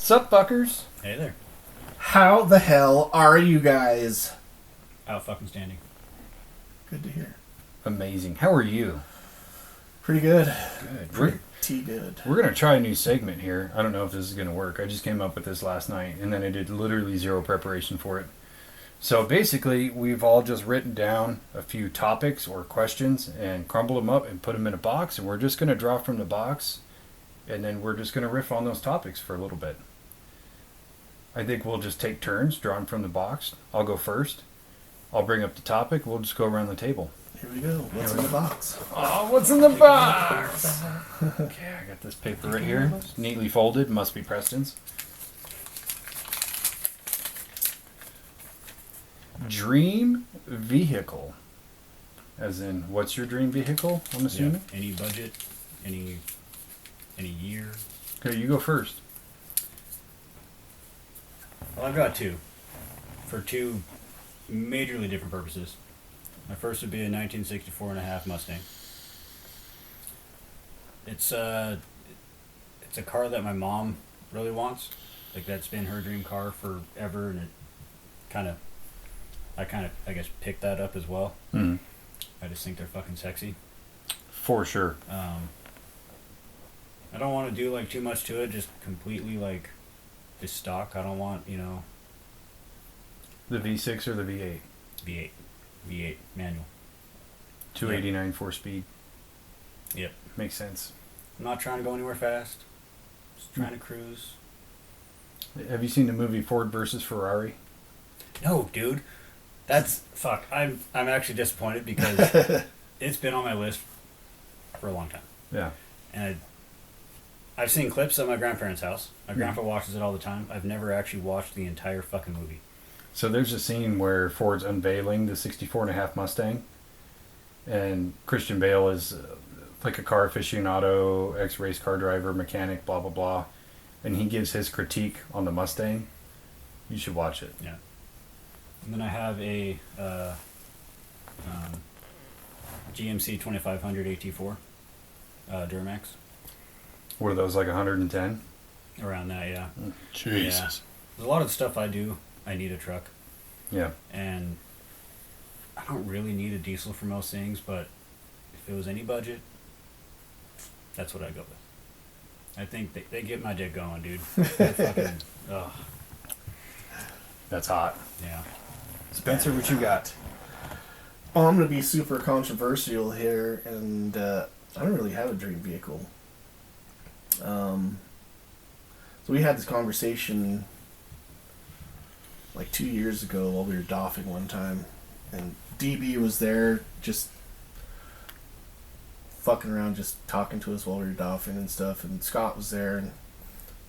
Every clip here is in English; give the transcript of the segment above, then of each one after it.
Sup, fuckers? Hey there. How the hell are you guys? Out fucking standing. Good to hear. Amazing. How are you? Pretty good. Good. Pretty good. We're going to try a new segment here. I don't know if this is going to work. I just came up with this last night, and then I did literally zero preparation for it. So basically, we've all just written down a few topics or questions and crumbled them up and put them in a box, and we're just going to draw from the box, and then we're just going to riff on those topics for a little bit. I think we'll just take turns drawing from the box. I'll go first. I'll bring up the topic. We'll just go around the table. Here we go. What's in the box? Oh, what's in the box? Okay, I got this paper right here. It's neatly folded. Must be Preston's. Dream vehicle. As in, what's your dream vehicle, I'm assuming? Yeah. Any budget? Any year? Okay, you go first. Well, I've got two. For two majorly different purposes. My first would be a 1964 and a half Mustang. It's a car that my mom really wants. Like, that's been her dream car forever, and I guess picked that up as well. Mm-hmm. I just think they're fucking sexy. For sure. I don't want to do like too much to it, just completely like just stock. I don't want, The V6 or the V8? V8 manual. 289 4-speed. Yep. Makes sense. I'm not trying to go anywhere fast. Just trying to cruise. Have you seen the movie Ford versus Ferrari? No, dude. That's fuck. I'm actually disappointed because it's been on my list for a long time. Yeah. And I've seen clips at my grandparents' house. My grandpa watches it all the time. I've never actually watched the entire fucking movie. So there's a scene where Ford's unveiling the 64 and a half Mustang, and Christian Bale is like a car aficionado, ex-race car driver, mechanic, blah, blah, blah, and he gives his critique on the Mustang. You should watch it. Yeah. And then I have a GMC 2500 AT4 Duramax. What are those, like 110? Around that, yeah. Jesus. Yeah. There's a lot of the stuff I do, I need a truck. Yeah. And I don't really need a diesel for most things, but if it was any budget, that's what I'd go with. I think they get my dick going, dude. They're fucking, ugh. That's hot. Yeah. Spencer, what you got? Well, I'm going to be super controversial here, and I don't really have a dream vehicle. So we had this conversation like 2 years ago while we were doffing one time, and DB was there just fucking around, just talking to us while we were doffing and stuff, and Scott was there, and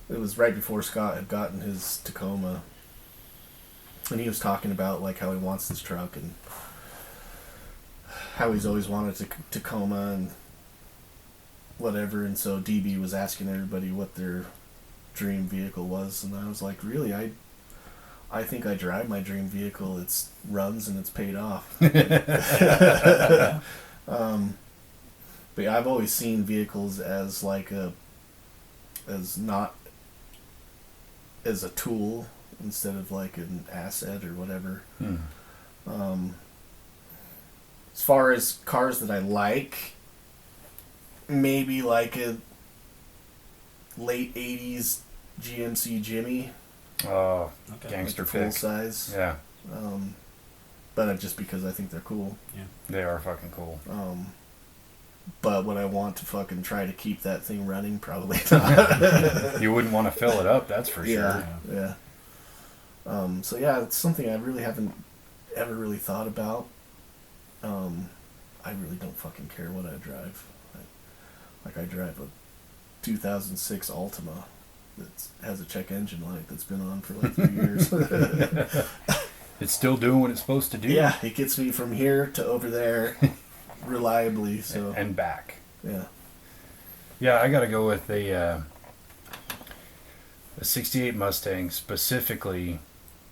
it was right before Scott had gotten his Tacoma, and he was talking about like how he wants this truck and how he's always wanted a Tacoma and whatever, and so DB was asking everybody what their dream vehicle was, and I was like, really, I think I drive my dream vehicle. It runs and it's paid off. But yeah, I've always seen vehicles as like as a tool instead of like an asset or whatever. As far as cars that I like, maybe like a late 80s GMC Jimmy. Oh, Okay. gangster full pick. size. Yeah. But just because I think they're cool. Yeah. They are fucking cool. But would I want to fucking try to keep that thing running? Probably not. You wouldn't want to fill it up, that's for Yeah, sure. yeah. So yeah, it's something I really haven't ever really thought about. I really don't fucking care what I drive. I drive a 2006 Altima that has a check engine light that's been on for like 3 years. It's still doing what it's supposed to do. Yeah, it gets me from here to over there reliably. So And back. yeah. Yeah, I gotta go with a 68 Mustang, specifically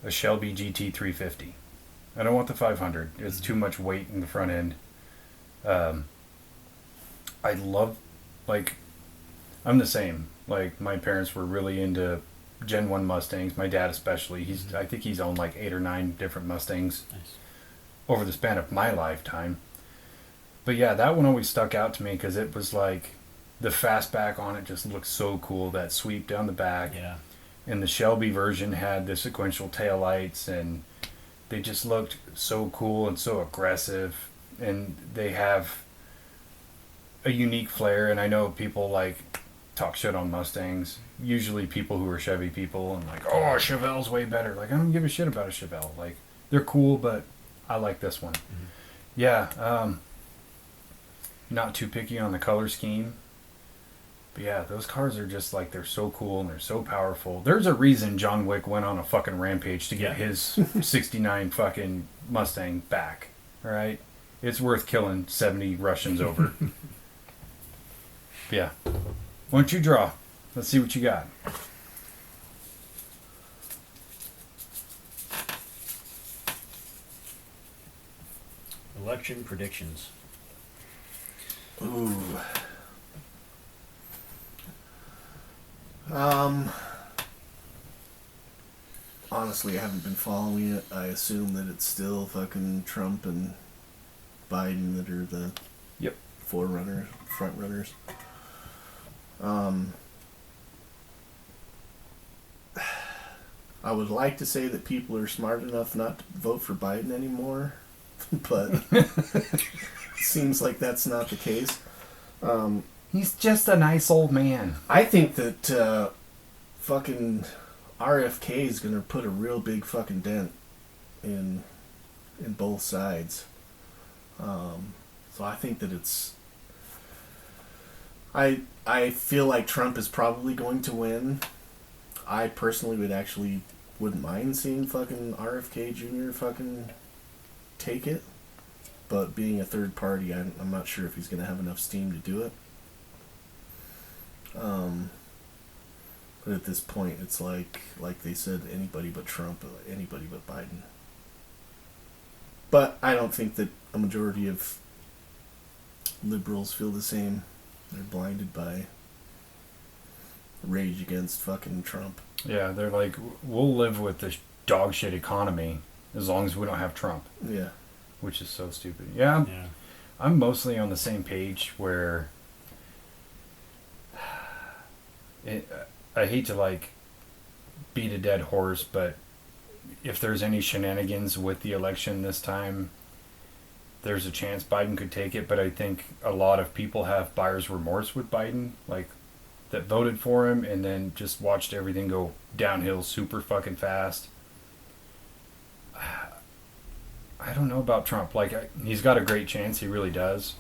a Shelby GT 350. I don't want the 500. It's too much weight in the front end. I love, like, I'm the same. Like, my parents were really into Gen 1 Mustangs. My dad especially. I think he's owned like 8 or 9 different Mustangs Nice. over the span of my lifetime. But yeah, that one always stuck out to me because it was like the fastback on it just looked so cool. That sweep down the back. Yeah. And the Shelby version had the sequential taillights, and they just looked so cool and so aggressive. And they have a unique flair. And I know people like talk shit on Mustangs. Usually people who are Chevy people and like, oh, a Chevelle's way better. Like, I don't give a shit about a Chevelle. Like, they're cool, but I like this one. Mm-hmm. Yeah, not too picky on the color scheme. But yeah, those cars are just like, they're so cool and they're so powerful. There's a reason John Wick went on a fucking rampage to get his 69 fucking Mustang back. All right? It's worth killing 70 Russians over. Yeah. Why don't you draw? Let's see what you got. Election predictions. Ooh. Honestly, I haven't been following it. I assume that it's still fucking Trump and Biden that are the front runners. I would like to say that people are smart enough not to vote for Biden anymore, but it seems like that's not the case. He's just a nice old man. I think that fucking RFK is gonna put a real big fucking dent in both sides. So I think that it's. I feel like Trump is probably going to win. I personally wouldn't mind seeing fucking RFK Jr. fucking take it, but being a third party, I'm not sure if he's gonna have enough steam to do it. But at this point, it's like they said, anybody but Trump, anybody but Biden. But I don't think that a majority of liberals feel the same. They're blinded by rage against fucking Trump. Yeah, they're like, we'll live with this dog shit economy as long as we don't have Trump. Yeah. Which is so stupid. Yeah, I'm mostly on the same page where I hate to like beat a dead horse, but if there's any shenanigans with the election this time, there's a chance Biden could take it. But I think a lot of people have buyer's remorse with Biden, like that voted for him and then just watched everything go downhill super fucking fast. I don't know about Trump. Like, he's got a great chance. He really does.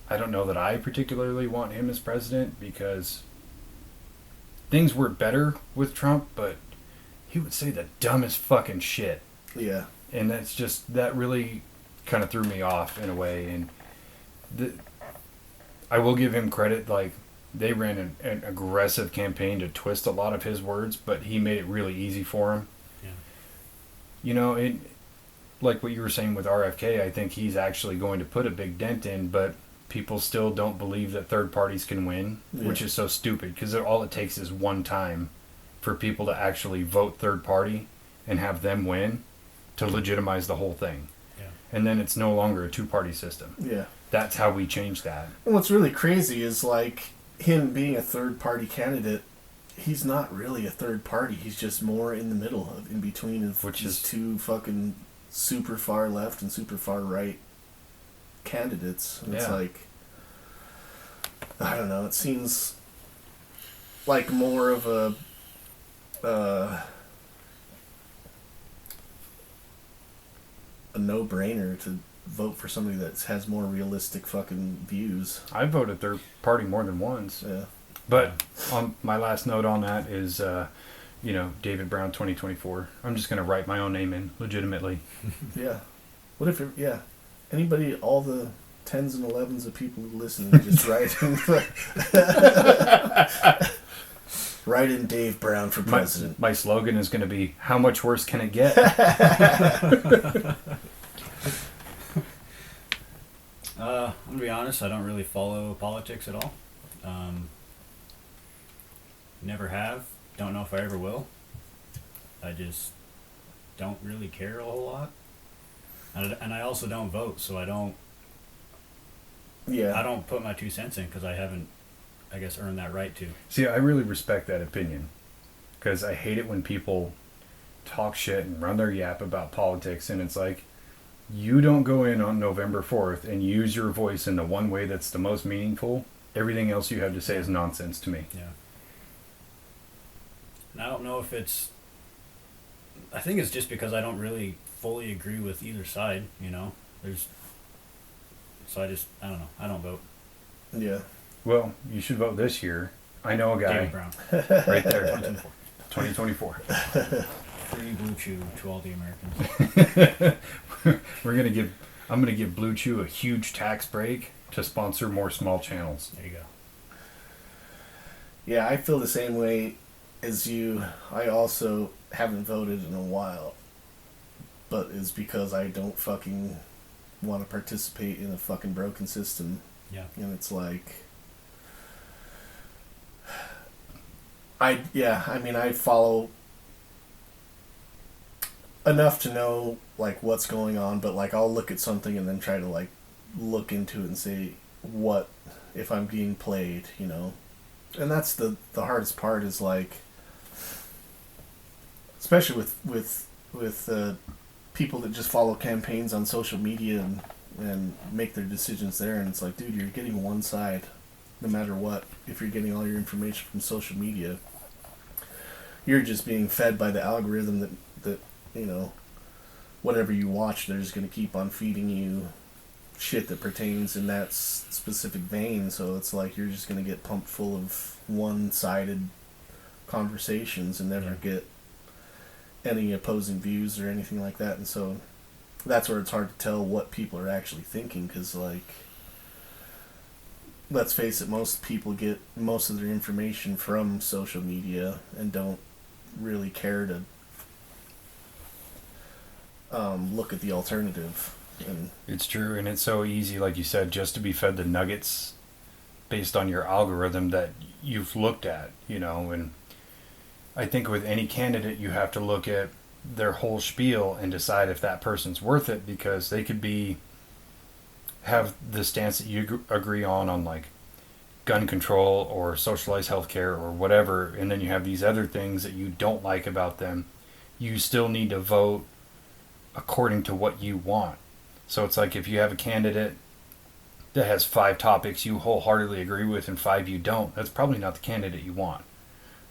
I don't know that I particularly want him as president because things were better with Trump, but he would say the dumbest fucking shit. Yeah. And that really kind of threw me off in a way. And I will give him credit. Like, they ran an aggressive campaign to twist a lot of his words, but he made it really easy for him. Yeah. You know, like what you were saying with RFK, I think he's actually going to put a big dent in, but people still don't believe that third parties can win, which is so stupid because all it takes is one time for people to actually vote third party and have them win to legitimize the whole thing. Yeah. And then it's no longer a two-party system. Yeah. That's how we change that. And what's really crazy is, like, him being a third party candidate, he's not really a third party. He's just more in the middle, in between of these two fucking super far left and super far right candidates. And it's like, I don't know, it seems like more of a no-brainer to vote for somebody that has more realistic fucking views. I voted third party more than once. Yeah. But on my last note on that is, David Brown 2024. I'm just going to write my own name in, legitimately. Yeah. What if, anybody, all the 10s and 11s of people who listen, just write in Dave Brown for president. My slogan is going to be, how much worse can it get? I'm going to be honest, I don't really follow politics at all. Never have. don't know if I ever will. I just don't really care a whole lot. And I also don't vote, so I don't put my 2 cents in because I haven't, I guess, earned that right to. See, I really respect that opinion because I hate it when people talk shit and run their yap about politics, and it's like, you don't go in on November 4th and use your voice in the one way that's the most meaningful. Everything else you have to say is nonsense to me. Yeah. And I don't know if it's... I think it's just because I don't really fully agree with either side, you know? So I don't know. I don't vote. Yeah. Well, you should vote this year. I know a guy. David Brown. Right there. 2024. Free Blue Chew to all the Americans. I'm gonna give Blue Chew a huge tax break to sponsor more small channels. There you go. Yeah, I feel the same way as you. I also haven't voted in a while, but it's because I don't fucking want to participate in a fucking broken system. Yeah. And it's like, I follow enough to know like what's going on, but like I'll look at something and then try to like look into it and say what if I'm being played, you know. And that's the hardest part is like, especially with people that just follow campaigns on social media and make their decisions there, and it's like, dude, you're getting one side no matter what. If you're getting all your information from social media, you're just being fed by the algorithm that you know, whatever you watch, they're just going to keep on feeding you shit that pertains in that specific vein. So it's like you're just going to get pumped full of one-sided conversations and never get any opposing views or anything like that. And so that's where it's hard to tell what people are actually thinking, because like, let's face it, most people get most of their information from social media and don't really care to look at the alternative. And it's true, and it's so easy, like you said, just to be fed the nuggets based on your algorithm that you've looked at, you know. And I think with any candidate, you have to look at their whole spiel and decide if that person's worth it, because they could have the stance that you agree on like gun control or socialized healthcare or whatever, and then you have these other things that you don't like about them. You still need to vote according to what you want. So it's like if you have a candidate that has 5 topics you wholeheartedly agree with and 5 you don't, that's probably not the candidate you want.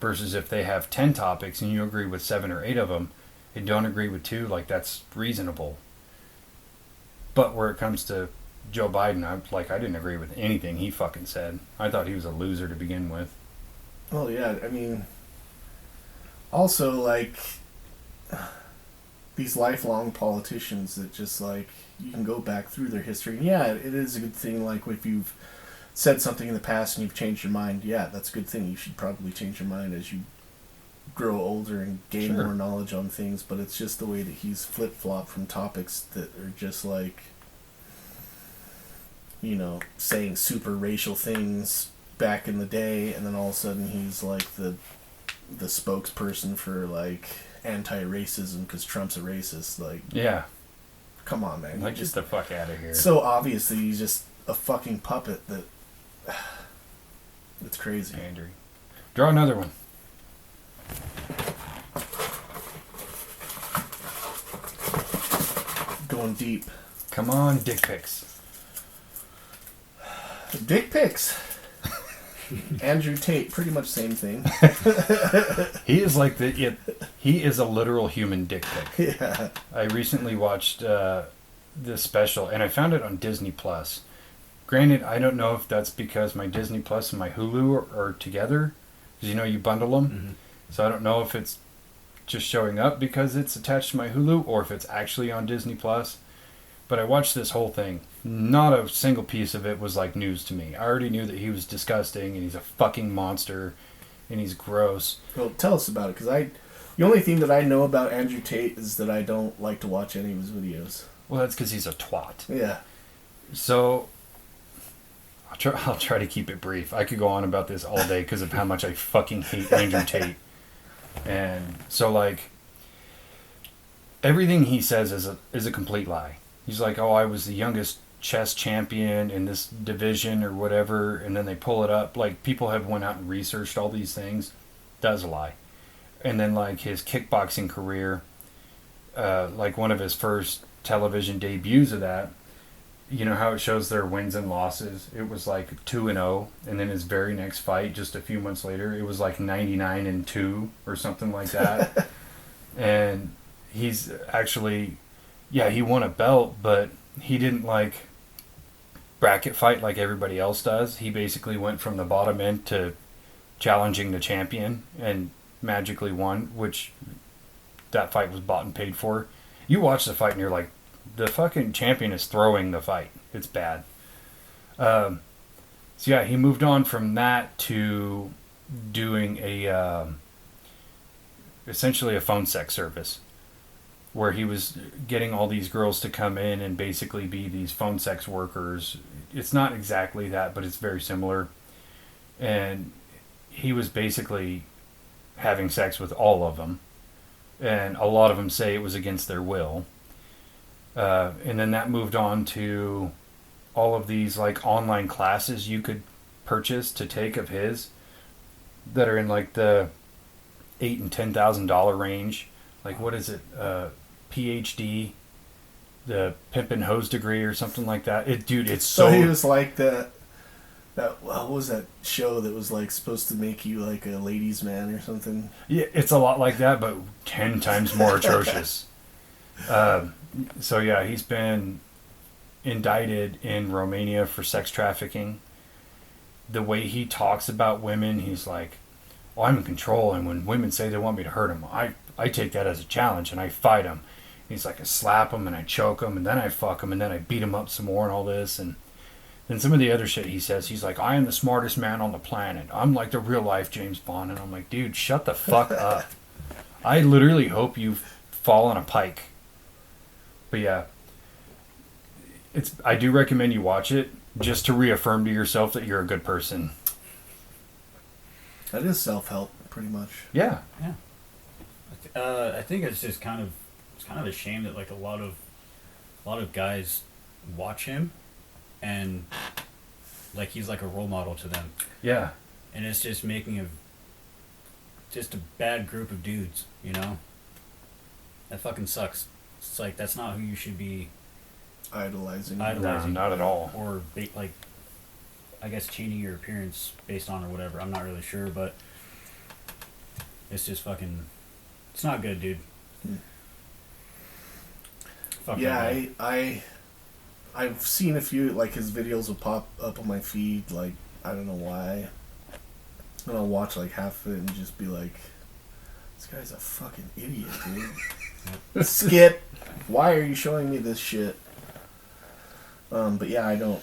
Versus if they have 10 topics and you agree with 7 or 8 of them and don't agree with 2, like that's reasonable. But where it comes to Joe Biden, I didn't agree with anything he fucking said. I thought he was a loser to begin with. Well, yeah, I mean, also like these lifelong politicians that just like, you can go back through their history. And yeah, it is a good thing, like if you've said something in the past and you've changed your mind, yeah, that's a good thing. You should probably change your mind as you grow older and gain more knowledge on things. But it's just the way that he's flip-flopped from topics that are just like, you know, saying super racial things back in the day, and then all of a sudden he's like the spokesperson for like anti-racism because Trump's a racist. Like, yeah, come on, man. Like, just the fuck out of here. So obviously he's just a fucking puppet that... It's crazy. Andrew. Draw another one. Going deep. Come on, dick pics. Dick pics. Andrew Tate, pretty much same thing. He is like he is a literal human dick pic. Yeah. I recently watched this special, and I found it on Disney Plus. Granted, I don't know if that's because my Disney Plus and my Hulu are together, because you know you bundle them. Mm-hmm. So I don't know if it's just showing up because it's attached to my Hulu, or if it's actually on Disney Plus. But I watched this whole thing. Not a single piece of it was like news to me. I already knew that he was disgusting and he's a fucking monster and he's gross. Well, tell us about it, because the only thing that I know about Andrew Tate is that I don't like to watch any of his videos. Well, that's because he's a twat. Yeah. So I'll try to keep it brief. I could go on about this all day because of how much I fucking hate Andrew Tate. And so, like, everything he says is a complete lie. He's like, oh, I was the youngest chess champion in this division or whatever, and then they pull it up. Like, people have went out and researched all these things. That's a lie. And then, like, his kickboxing career, like one of his first television debuts of that, you know how it shows their wins and losses? It was like 2-0, and then his very next fight, just a few months later, it was like 99-2 or something like that. And he's actually, yeah, he won a belt, but he didn't like bracket fight like everybody else does. He basically went from the bottom end to challenging the champion and magically won, which that fight was bought and paid for. You watch the fight and you're like, the fucking champion is throwing the fight. It's bad. So yeah, he moved on from that to doing a essentially a phone sex service, where he was getting all these girls to come in and basically be these phone sex workers. It's not exactly that, but it's very similar. And he was basically having sex with all of them. And a lot of them say it was against their will. And then that moved on to all of these like online classes you could purchase to take of his that are in like the $8,000 and $10,000 range. Like, what is it? PhD, the pimp and hose degree or something like that. It's so. So he was like that. What was that show that was like supposed to make you like a ladies' man or something? Yeah, it's a lot like that, but 10 times more atrocious. So yeah, he's been indicted in Romania for sex trafficking. The way he talks about women, he's like, "Oh, I'm in control, and when women say they want me to hurt them, I take that as a challenge and I fight them." He's like, I slap them and I choke them and then I fuck them and then I beat them up some more and all this. And then some of the other shit he says, he's like, I am the smartest man on the planet. I'm like the real life James Bond. And I'm like, dude, shut the fuck up. I literally hope you fall on a pike. But yeah, I do recommend you watch it just to reaffirm to yourself that you're a good person. That is self-help, pretty much. Yeah. Yeah. I think it's just kind of a shame that like a lot of guys watch him and like he's like a role model to them. Yeah. And it's just making just a bad group of dudes, you know? That fucking sucks. It's like that's not who you should be idolizing. No, not at all. Or like I guess changing your appearance based on or whatever. I'm not really sure, but it's just fucking it's not good, dude. Yeah, I've seen a few, like, his videos will pop up on my feed, like, I don't know why. And I'll watch, like, half of it and just be like, this guy's a fucking idiot, dude. Skip! Why are you showing me this shit? But yeah, I don't...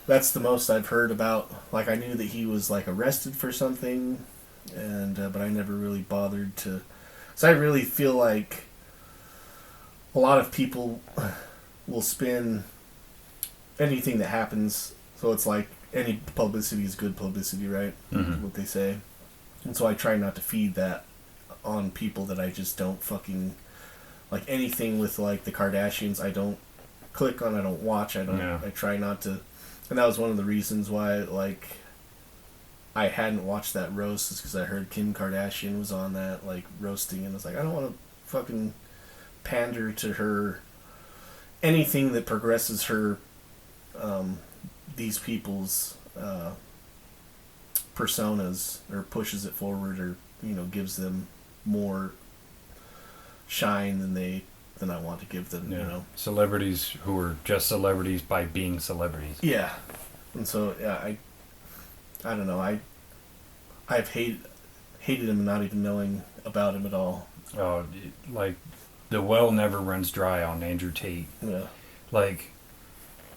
That's the most I've heard about. Like, I knew that he was, like, arrested for something, and but I never really bothered to... So I really feel like a lot of people will spin anything that happens. So it's like any publicity is good publicity, right? Mm-hmm. What they say. And so I try not to feed that on people that I just don't fucking... Like anything with like the Kardashians, I don't click on, I don't watch, I try not to. And that was one of the reasons why like I hadn't watched that roast, is because I heard Kim Kardashian was on that, like, roasting, and I was like, I don't want to fucking pander to her, anything that progresses her, these people's personas, or pushes it forward, or, you know, gives them more shine than I want to give them, you know. Celebrities who are just celebrities by being celebrities. Yeah. And so, yeah, I don't know. I've hated him not even knowing about him at all. Oh, like, the well never runs dry on Andrew Tate. Yeah. Like,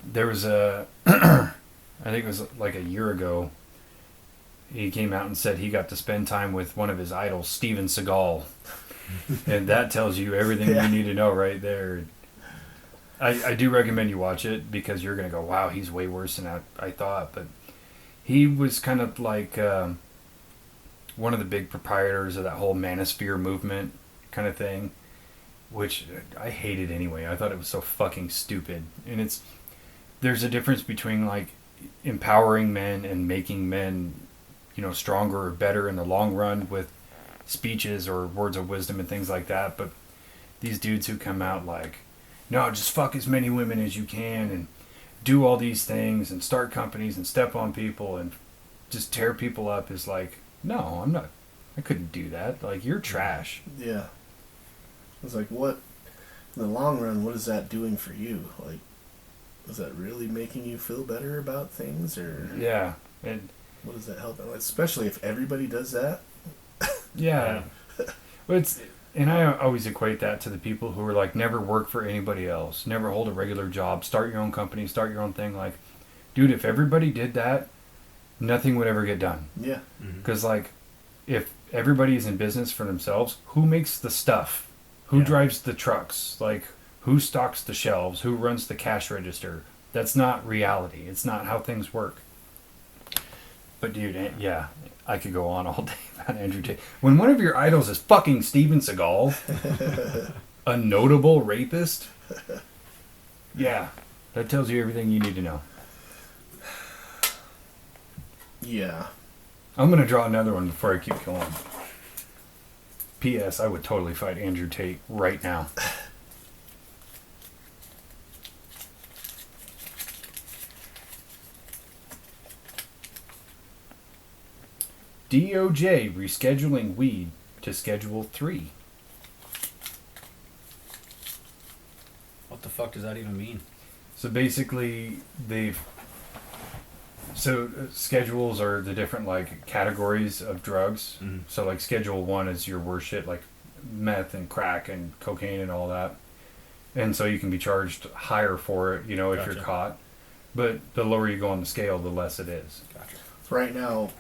there was I think it was like a year ago, he came out and said he got to spend time with one of his idols, Steven Seagal. And that tells you everything you need to know right there. I do recommend you watch it, because you're going to go, wow, he's way worse than I thought. But he was kind of like one of the big proprietors of that whole manosphere movement kind of thing, which I hated anyway. I thought it was so fucking stupid. And there's a difference between like empowering men and making men, stronger or better in the long run with speeches or words of wisdom and things like that. But these dudes who come out like, no, just fuck as many women as you can and do all these things and start companies and step on people and just tear people up is like, no, I'm not. I couldn't do that. Like, you're trash. Yeah. It's like, what, in the long run, what is that doing for you? Like, is that really making you feel better about things, or Yeah. And what does that help? Especially if everybody does that. yeah. And I always equate that to the people who are like, never work for anybody else, never hold a regular job, start your own company, start your own thing. Like, dude, if everybody did that, nothing would ever get done. Yeah. Because, like, if everybody is in business for themselves, who makes the stuff? Who drives the trucks? Like, who stocks the shelves? Who runs the cash register? That's not reality. It's not how things work. But, dude, yeah, I could go on all day about Andrew Tate. When one of your idols is fucking Steven Seagal, a notable rapist, yeah, that tells you everything you need to know. Yeah. I'm going to draw another one before I keep going. P.S. I would totally fight Andrew Tate right now. DOJ rescheduling weed to Schedule 3. What the fuck does that even mean? So basically, schedules are the different like categories of drugs. Mm-hmm. So like Schedule 1 is your worst shit, like meth and crack and cocaine and all that. And so you can be charged higher for it, if Gotcha. you're caught. But the lower you go on the scale, the less it is. Gotcha. Right now,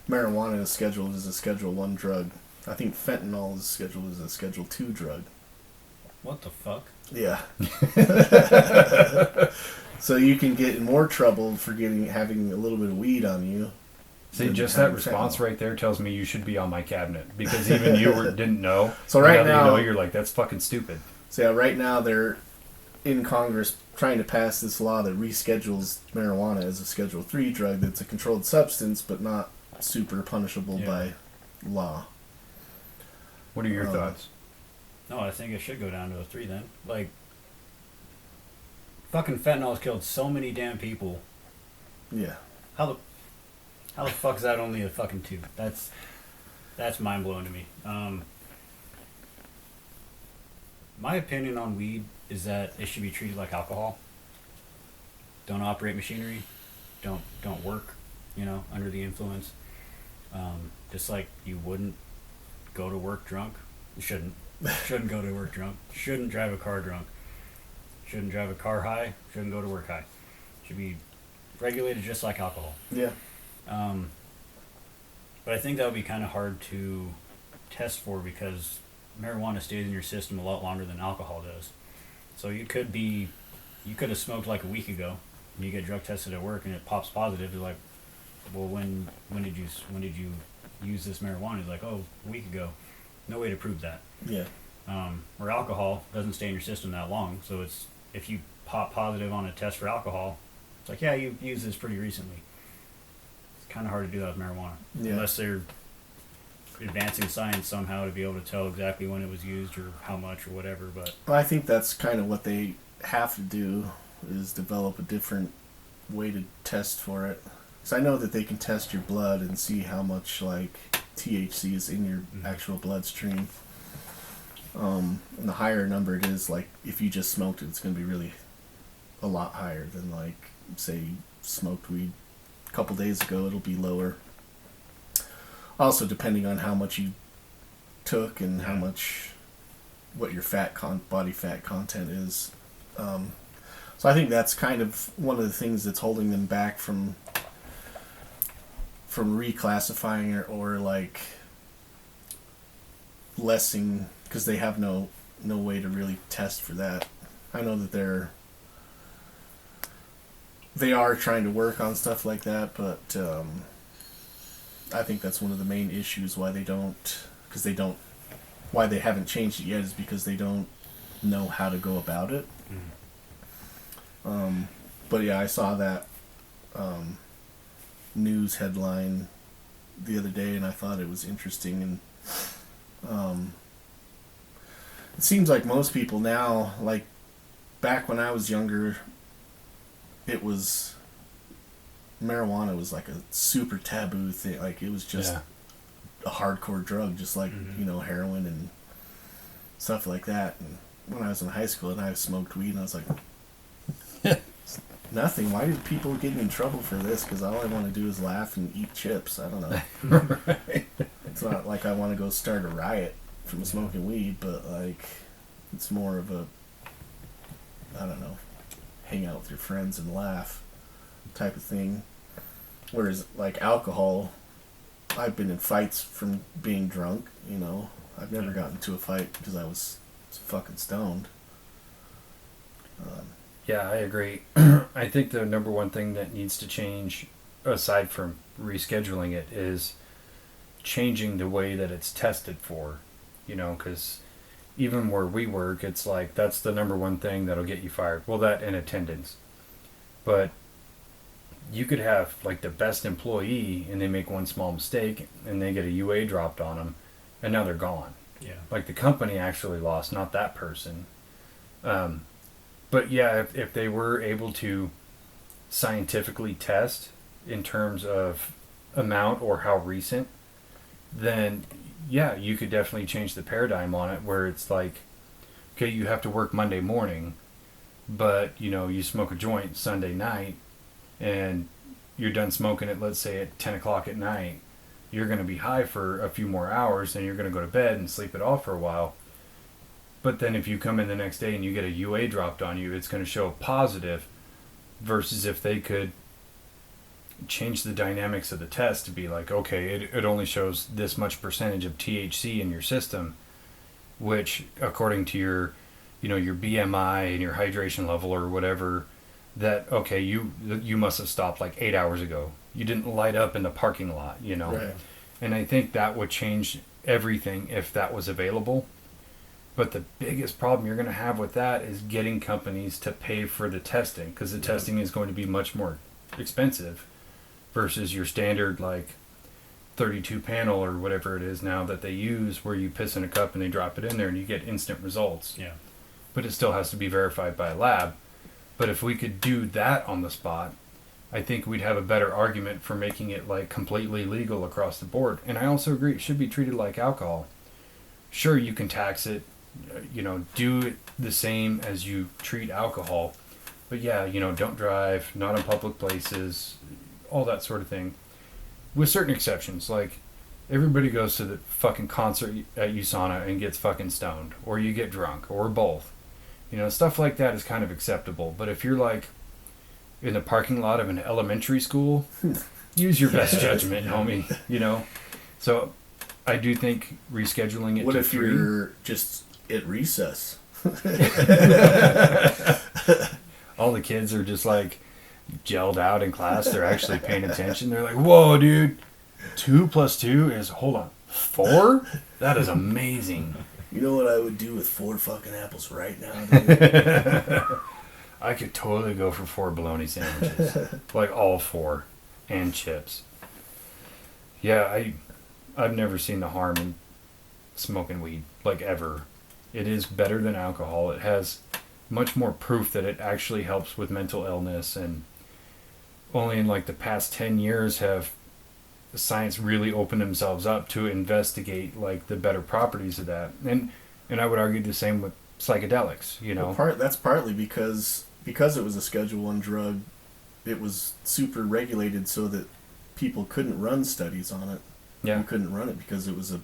marijuana is scheduled as a Schedule 1 drug. I think fentanyl is scheduled as a Schedule 2 drug. What the fuck? Yeah. So you can get in more trouble for having a little bit of weed on you. See, just that response right there tells me you should be on my cabinet. Because even you didn't know. So right now, you're like, that's fucking stupid. So yeah, right now they're in Congress trying to pass this law that reschedules marijuana as a Schedule 3 drug that's a controlled substance but not super punishable by law. What are your thoughts? No, I think it should go down to a 3 then. Like, fucking fentanyl has killed so many damn people. Yeah. How the fuck is that only a fucking 2? That's mind blowing to me. My opinion on weed is that it should be treated like alcohol. Don't operate machinery. Don't work, under the influence. Just like you wouldn't go to work drunk. You shouldn't go to work drunk. Shouldn't drive a car drunk. Shouldn't drive a car high. Shouldn't go to work high. Should be regulated just like alcohol. Yeah. But I think that would be kind of hard to test for because marijuana stays in your system a lot longer than alcohol does. So you could have smoked like a week ago and you get drug tested at work and it pops positive. You're like, well, when did you use this marijuana? He's like, oh, a week ago. No way to prove that. Yeah. Where alcohol doesn't stay in your system that long. So if you pop positive on a test for alcohol, it's like, yeah, you used this pretty recently. It's kind of hard to do that with marijuana. Yeah. Unless they're advancing science somehow to be able to tell exactly when it was used or how much or whatever. But Well, I think that's kind of what they have to do is develop a different way to test for it. Because I know that they can test your blood and see how much like THC is in your actual bloodstream. And the higher number it is, like if you just smoked it, it's going to be really a lot higher than like say you smoked weed a couple days ago. It'll be lower. Also, depending on how much you took and how much what your body fat content is. So I think that's kind of one of the things that's holding them back from reclassifying or like lessening, because they have no way to really test for that. I know that they are trying to work on stuff like that, but I think that's one of the main issues why they don't, because they don't, why they haven't changed it yet is because they don't know how to go about it. But yeah, I saw that news headline the other day, and I thought it was interesting. And it seems like most people now, like back when I was younger, it was marijuana was like a super taboo thing. Like it was just a hardcore drug, just like heroin and stuff like that. And when I was in high school and I smoked weed, and I was like, nothing. Why do people get in trouble for this? Because all I want to do is laugh and eat chips. I don't know. Right. It's not like I want to go start a riot from smoking weed, but like it's more of a, I don't know, hang out with your friends and laugh type of thing. Whereas like alcohol, I've been in fights from being drunk. I've never gotten into a fight because I was fucking stoned. Yeah, I agree. I think the number one thing that needs to change, aside from rescheduling it, is changing the way that it's tested for. Because even where we work, it's like that's the number one thing that'll get you fired. Well, that and attendance. But you could have like the best employee and they make one small mistake and they get a UA dropped on them and now they're gone. Yeah. Like the company actually lost, not that person. But yeah, if they were able to scientifically test in terms of amount or how recent, then yeah, you could definitely change the paradigm on it where it's like, okay, you have to work Monday morning, but you smoke a joint Sunday night and you're done smoking it, let's say at 10 o'clock at night, you're going to be high for a few more hours and you're going to go to bed and sleep it off for a while. But then if you come in the next day and you get a UA dropped on you, it's going to show positive, versus if they could change the dynamics of the test to be like, okay, it only shows this much percentage of THC in your system, which according to your BMI and your hydration level or whatever, that, okay, you must have stopped like 8 hours ago. You didn't light up in the parking lot, Right. And I think that would change everything if that was available. But the biggest problem you're going to have with that is getting companies to pay for the testing, because the testing is going to be much more expensive versus your standard like 32 panel or whatever it is now that they use, where you piss in a cup and they drop it in there and you get instant results. Yeah. But it still has to be verified by a lab. But if we could do that on the spot, I think we'd have a better argument for making it like completely legal across the board. And I also agree it should be treated like alcohol. Sure, you can tax it, do it the same as you treat alcohol. But yeah, don't drive, not in public places, all that sort of thing. With certain exceptions, like everybody goes to the fucking concert at USANA and gets fucking stoned, or you get drunk, or both. Stuff like that is kind of acceptable. But if you're like in the parking lot of an elementary school, use your best judgment, homie. So I do think rescheduling it What to if 3. you're just at recess? All the kids are just like gelled out in class. They're actually paying attention. They're like, whoa, dude, 2 + 2 is, hold on, 4? That is amazing. You know what I would do with 4 fucking apples right now, dude? I could totally go for 4 bologna sandwiches. Like all 4. And chips. Yeah, I've never seen the harm in smoking weed, like ever. It is better than alcohol. It has much more proof that it actually helps with mental illness, and only in like the past 10 years have science really opened themselves up to investigate like the better properties of that. And I would argue the same with psychedelics, Well, that's partly because it was a Schedule 1 drug. It was super regulated so that people couldn't run studies on it. Yeah. You couldn't run it because it was a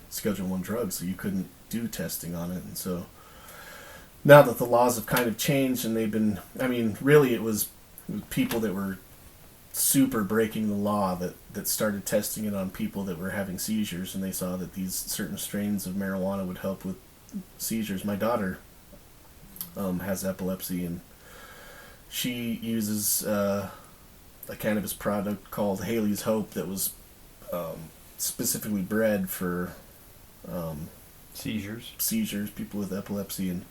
Schedule 1 drug, so you couldn't do testing on it. And so now that the laws have kind of changed, and they've been, really it was people that were super breaking the law that started testing it on people that were having seizures, and they saw that these certain strains of marijuana would help with seizures. My daughter has epilepsy, and she uses a cannabis product called Haley's Hope that was specifically bred for Seizures. people with epilepsy, and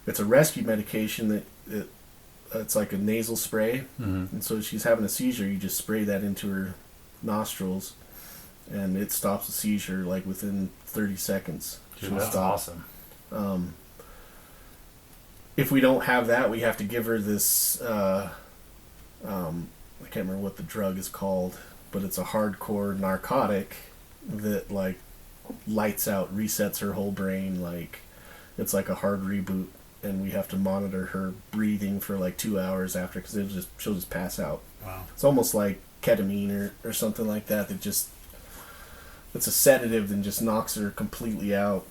it's a rescue medication that it's like a nasal spray, and so she's having a seizure. You just spray that into her nostrils, and it stops the seizure like within 30 seconds. Dude, that's awesome. If we don't have that, we have to give her this. I can't remember what the drug is called, but it's a hardcore narcotic that like lights out, resets her whole brain. Like it's like a hard reboot, and we have to monitor her breathing for like 2 hours after, because she'll just pass out. Wow. It's almost like ketamine or something like that. It's a sedative that just knocks her completely out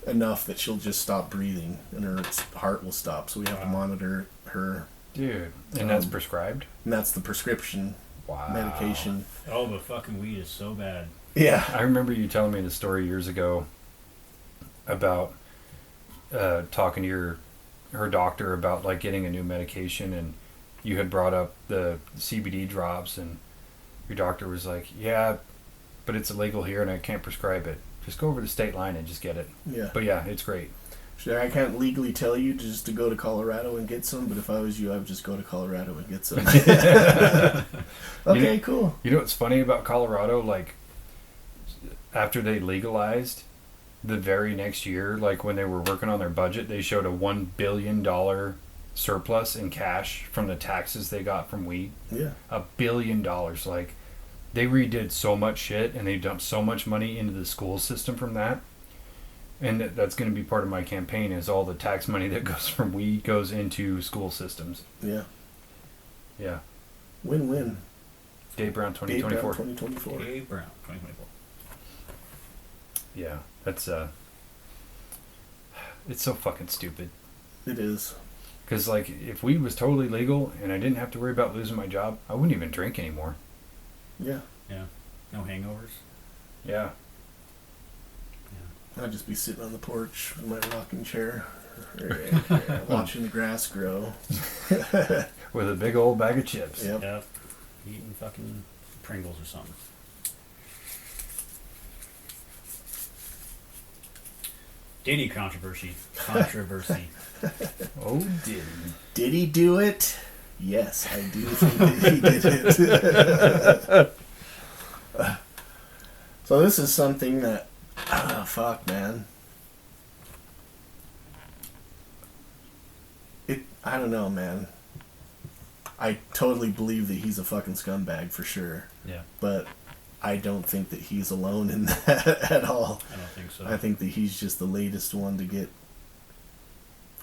enough that she'll just stop breathing and her heart will stop. So we have to monitor her. Dude, and that's prescribed? And that's the prescription medication. Oh, but fucking weed is so bad. Yeah. I remember you telling me the story years ago about talking to her doctor about like getting a new medication, and you had brought up the CBD drops, and your doctor was like, yeah, but it's illegal here and I can't prescribe it. Just go over the state line and just get it. Yeah. But yeah, it's great. Sure, I can't legally tell you just to go to Colorado and get some, but if I was you, I would just go to Colorado and get some. Okay, cool. You know what's funny about Colorado? Like, after they legalized, the very next year, like when they were working on their budget, they showed a $1 billion surplus in cash from the taxes they got from weed. Yeah. $1 billion. Like, they redid so much shit, and they dumped so much money into the school system from that. And that's going to be part of my campaign, is all the tax money that goes from weed goes into school systems. Yeah. Yeah. Win-win. Dave Brown 2024. Dave Brown 2024. Dave Brown 2024. Yeah, that's it's so fucking stupid. It is. Because like, if weed was totally legal and I didn't have to worry about losing my job, I wouldn't even drink anymore. Yeah. Yeah. No hangovers. Yeah. I'd just be sitting on the porch with my rocking chair, watching the grass grow. With a big old bag of chips. Yep. Yeah. Eating fucking Pringles or something. Diddy controversy. Oh, Diddy. Did he do it? Yes, I do think that he did it. So this is something that, fuck, man. I don't know, man. I totally believe that he's a fucking scumbag for sure. Yeah. But I don't think that he's alone in that at all. I don't think so. I think that he's just the latest one to get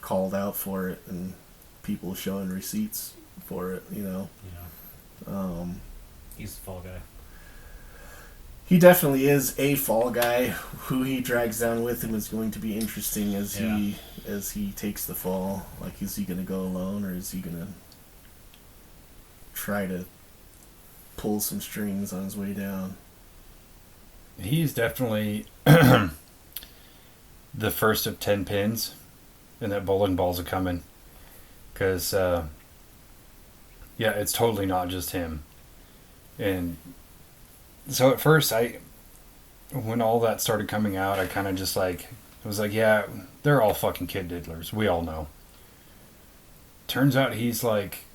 called out for it, and people showing receipts for it, you know. Yeah. He's the fall guy. He definitely is a fall guy. Who he drags down with him is going to be interesting as he takes the fall. Like, is he going to go alone, or is he going to try to pull some strings on his way down? He's definitely the first of 10 pins, and that bowling balls are coming. Because, it's totally not just him. And so at first, when all that started coming out, I kind of just was like, yeah, they're all fucking kid diddlers. We all know. Turns out he's like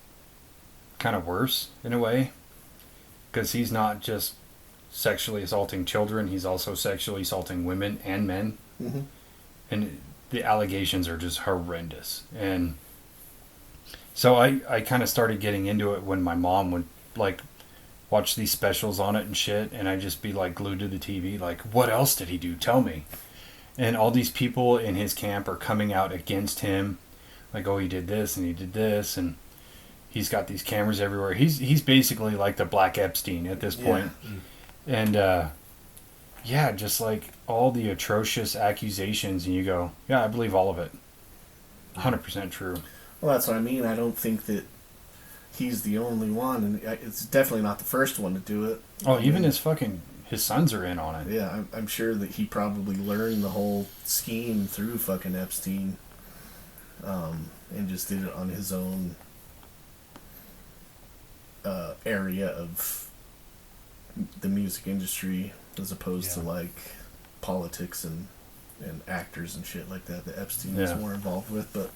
kind of worse in a way, because he's not just sexually assaulting children, he's also sexually assaulting women and men. Mm-hmm. And the allegations are just horrendous. And so I kind of started getting into it when my mom would like watch these specials on it and shit, and I'd just be like glued to the TV like, what else did he do? Tell me. And all these people in his camp are coming out against him, like, oh, he did this and he did this, and he's got these cameras everywhere. He's basically like the Black Epstein at this point. Yeah. And just like all the atrocious accusations, and you go, yeah, I believe all of it. 100% true. Well, that's what I mean. I don't think that he's the only one, and it's definitely not the first one to do it. Oh, even his sons are in on it. Yeah, I'm sure that he probably learned the whole scheme through fucking Epstein, and just did it on his own area of the music industry as opposed to like politics and actors and shit like that Epstein was more involved with. But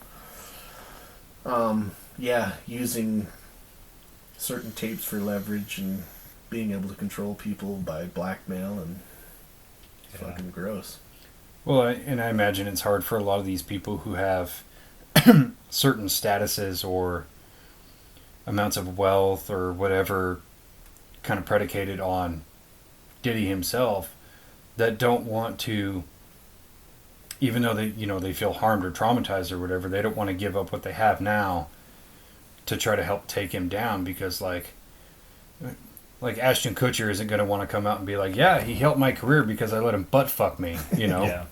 using certain tapes for leverage and being able to control people by blackmail and fucking gross. Well, and I imagine it's hard for a lot of these people who have certain statuses or amounts of wealth or whatever kind of predicated on Diddy himself that don't want to, even though they feel harmed or traumatized or whatever, they don't want to give up what they have now to try to help take him down, because like Ashton Kutcher isn't going to want to come out and be like, yeah, he helped my career because I let him butt fuck me, Yeah.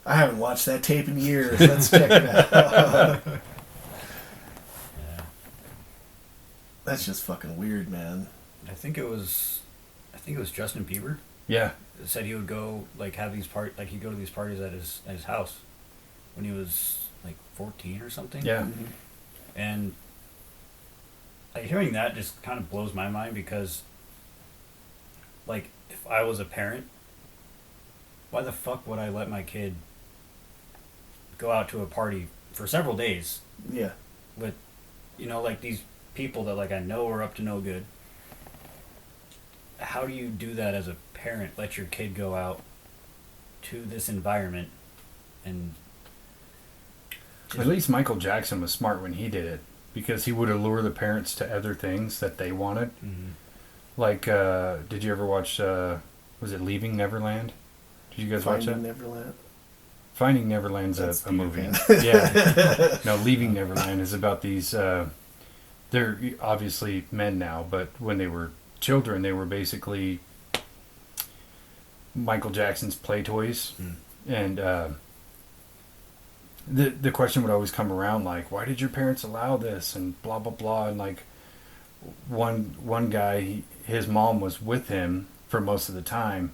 I haven't watched that tape in years. Let's check it out. That's just fucking weird, man. I think it was Justin Bieber. Yeah. Said he would go have these he'd go to these parties at his house when he was 14 or something. Yeah. Mm-hmm. And hearing that just kind of blows my mind, because if I was a parent, why the fuck would I let my kid go out to a party for several days? Yeah. With these people that I know are up to no good. How do you do that as a parent? Let your kid go out to this environment and at least Michael Jackson was smart when he did it, because he would allure the parents to other things that they wanted. Mm-hmm. Did you ever watch was it Leaving Neverland? Did you guys watch that? Neverland? Finding Neverland's a movie. Yeah. No, Leaving Neverland is about these they're obviously men now, but when they were children, they were basically Michael Jackson's play toys. And the question would always come around why did your parents allow this, and blah blah blah, and one guy, his mom was with him for most of the time,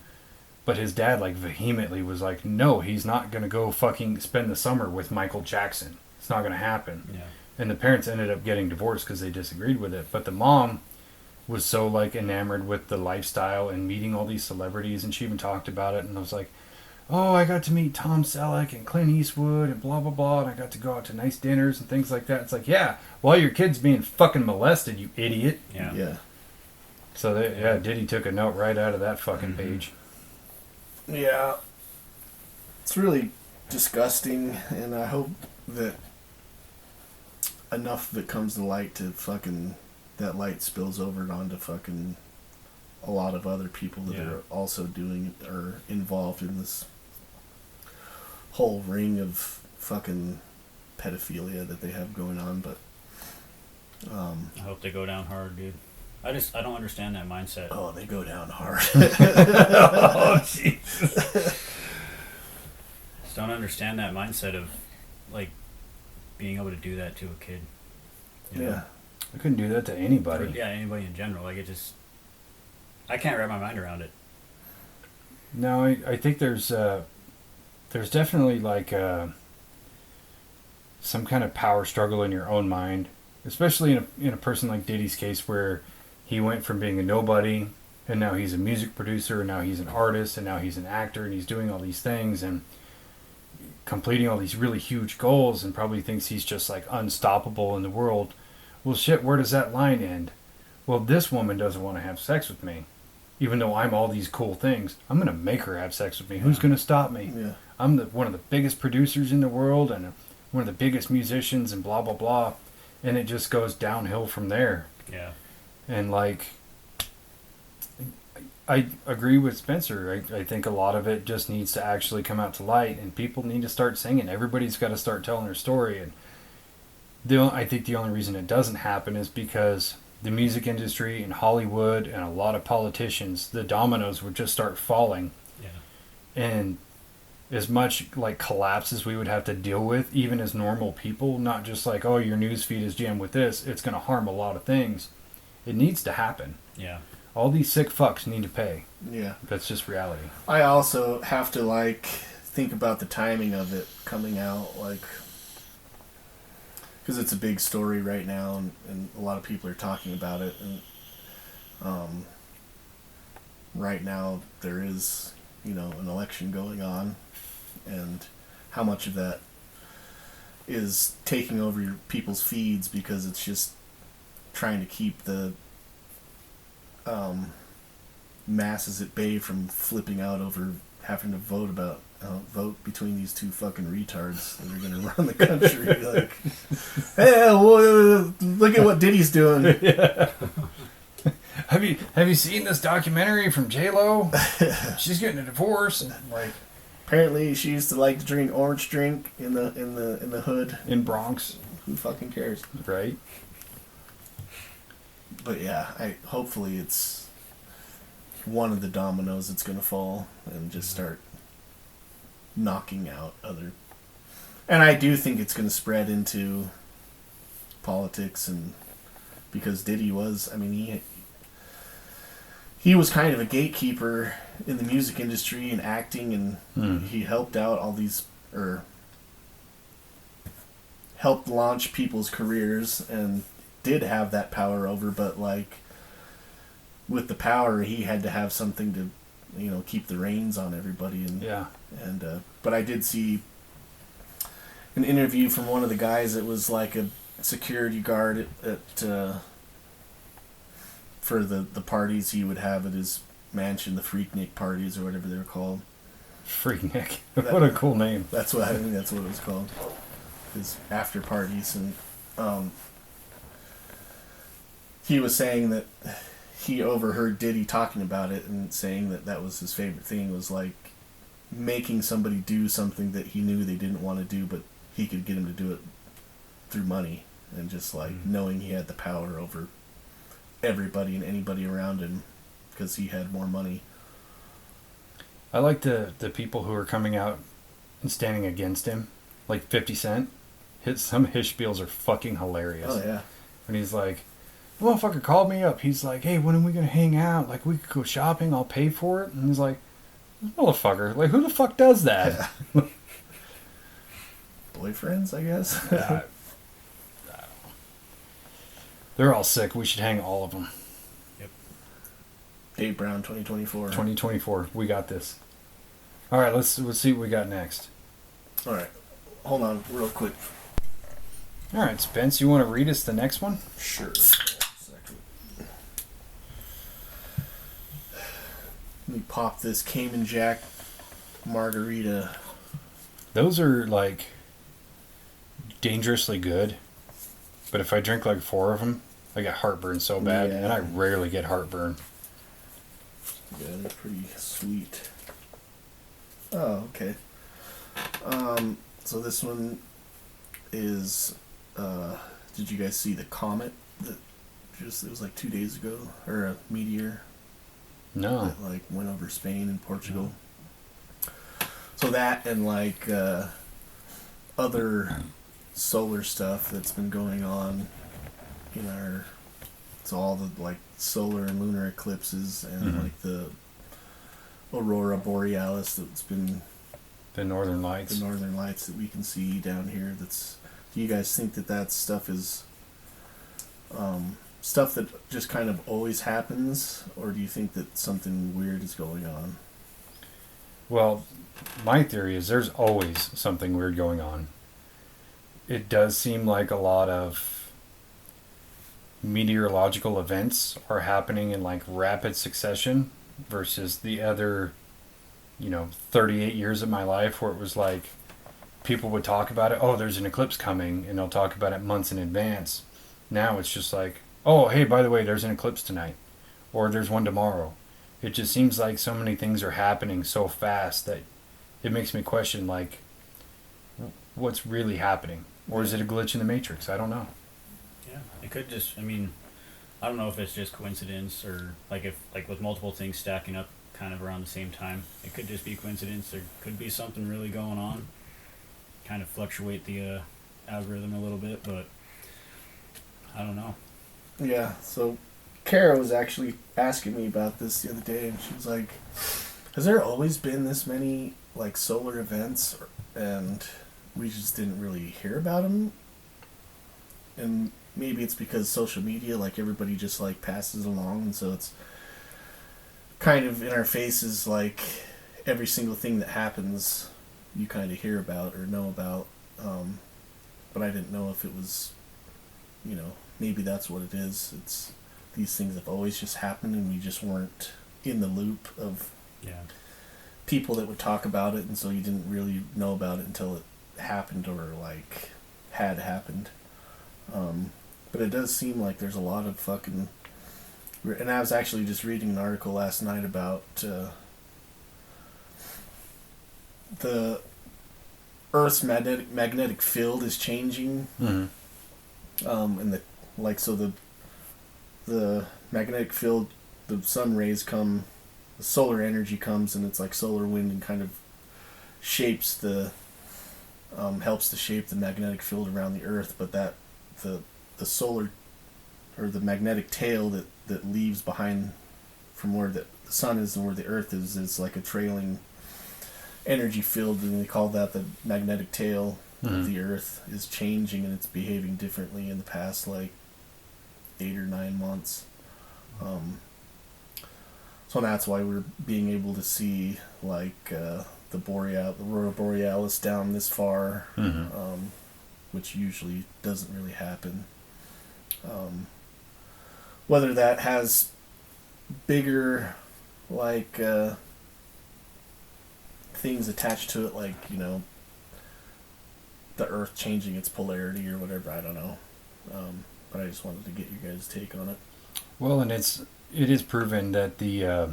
but his dad vehemently was no, he's not gonna go fucking spend the summer with Michael Jackson. It's not gonna happen. Yeah. And the parents ended up getting divorced because they disagreed with it. But the mom was so enamored with the lifestyle and meeting all these celebrities, and she even talked about it, and I was like, oh, I got to meet Tom Selleck and Clint Eastwood and blah blah blah, and I got to go out to nice dinners and things like that. It's yeah, while your kid's being fucking molested, you idiot. Yeah. So Diddy took a note right out of that fucking page. Yeah. It's really disgusting, and I hope that enough of it comes to light to fucking that light spills over onto fucking a lot of other people that are also doing or involved in this whole ring of fucking pedophilia that they have going on. But I hope they go down hard, dude. I don't understand that mindset. Oh, they go down hard. Oh, Jesus. Just don't understand that mindset of being able to do that to a kid. You know? I couldn't do that to anybody. Or, anybody in general. I can't wrap my mind around it. No, I think there's definitely some kind of power struggle in your own mind, especially in a person like Diddy's case, where he went from being a nobody and now he's a music producer, and now he's an artist, and now he's an actor, and he's doing all these things and completing all these really huge goals, and probably thinks he's just unstoppable in the world. Well, shit, where does that line end? Well, this woman doesn't want to have sex with me. Even though I'm all these cool things, I'm going to make her have sex with me. Who's going to stop me? Yeah. I'm one of the biggest producers in the world, and one of the biggest musicians, and blah, blah, blah. And it just goes downhill from there. Yeah. And I agree with Spencer. I think a lot of it just needs to actually come out to light, and people need to start singing. Everybody's got to start telling their story. And I think the only reason it doesn't happen is because the music industry and Hollywood and a lot of politicians, the dominoes would just start falling. Yeah. And as much collapse as we would have to deal with, even as normal people, not just oh, your news feed is jammed with this, it's going to harm a lot of things. It needs to happen. Yeah. All these sick fucks need to pay. Yeah. That's just reality. I also have to think about the timing of it coming out, because because it's a big story right now, and a lot of people are talking about it. And right now there is, an election going on, and how much of that is taking over your people's feeds because it's just trying to keep the masses at bay from flipping out over having to vote between these two fucking retards that are going to run the country. Like, hey, well, look at what Diddy's doing. Yeah. Have you seen this documentary from J-Lo? She's getting a divorce. And, like, apparently, she used to like to drink orange drink in the hood in Bronx. Who fucking cares, right? But yeah, hopefully it's one of the dominoes that's going to fall and just start knocking out other. And I do think it's going to spread into politics, and because Diddy was, he was kind of a gatekeeper in the music industry and acting, and he helped out all these, or helped launch people's careers and did have that power over, but like with the power he had to have something to keep the reins on everybody. And but I did see an interview from one of the guys that was like a security guard at for the parties he would have at his mansion, the Freaknik parties or whatever they were called. Freaknik. What a cool name. That's what I think that's what it was called. His after parties. And he was saying that he overheard Diddy talking about it and saying that was his favorite thing, was like making somebody do something that he knew they didn't want to do, but he could get him to do it through money, and just like knowing he had the power over everybody and anybody around him because he had more money. I like the people who are coming out and standing against him, like 50 Cent. Some of his spiels are fucking hilarious. Oh yeah. And he's like, the motherfucker called me up. He's like, hey, when are we going to hang out? Like, we could go shopping. I'll pay for it. And he's like, motherfucker, like, who the fuck does that? Yeah. Boyfriends, I guess. I don't know. They're all sick. We should hang all of them. Yep. Dave Brown 2024. 2024. We got this. All right, let's see what we got next. All right. Hold on real quick. All right, Spence, you want to read us the next one? Sure. Let me pop this Cayman Jack margarita. Those are like dangerously good, but if I drink like 4 of them, I get heartburn so bad, and I rarely get heartburn. Yeah, they're pretty sweet. Oh, okay. So this one is. Did you guys see the comet that it was like 2 days ago, or a meteor? No. That like went over Spain and Portugal. So that and like other solar stuff that's been going on in our, it's all the like solar and lunar eclipses and like the aurora borealis that's been the northern lights. The northern lights that we can see down here. Do you guys think that stuff is stuff that just kind of always happens, or do you think that something weird is going on? Well, my theory is there's always something weird going on. It does seem like a lot of meteorological events are happening in like rapid succession versus the other, 38 years of my life where it was like people would talk about it. Oh, there's an eclipse coming, and they'll talk about it months in advance. Now it's just like, oh, hey, by the way, there's an eclipse tonight, or there's one tomorrow. It just seems like so many things are happening so fast that it makes me question, like, what's really happening? Or is it a glitch in the Matrix? I don't know. Yeah, it could just, I don't know if it's just coincidence or, like, with multiple things stacking up kind of around the same time. It could just be coincidence. There could be something really going on. Kind of fluctuate the algorithm a little bit, but I don't know. Yeah, so Kara was actually asking me about this the other day, and she was like, has there always been this many like solar events and we just didn't really hear about them? and maybe it's because social media, like everybody just like passes along, and so it's kind of in our faces, like every single thing that happens you kind of hear about or know about. But I didn't know if it was, maybe that's what it is. It's these things have always just happened, and we just weren't in the loop of people that would talk about it, and so you didn't really know about it until it happened or like had happened. But it does seem like there's a lot of fucking. And I was actually just reading an article last night about the Earth's magnetic field is changing, Mm-hmm. And the magnetic field, the sun rays come, the solar energy comes, and it's like solar wind, and kind of shapes helps to shape the magnetic field around the Earth. But that the solar or the magnetic tail that leaves behind from where the sun is and where the Earth is like a trailing energy field, and they call that the magnetic tail of the Earth is changing, and it's behaving differently in the past like 8 or 9 months. So that's why we're being able to see like the aurora borealis down this far, which usually doesn't really happen. Whether that has bigger like things attached to it, like the Earth changing its polarity or whatever, I don't know. But I just wanted to get you guys' take on it. Well, and it is proven that the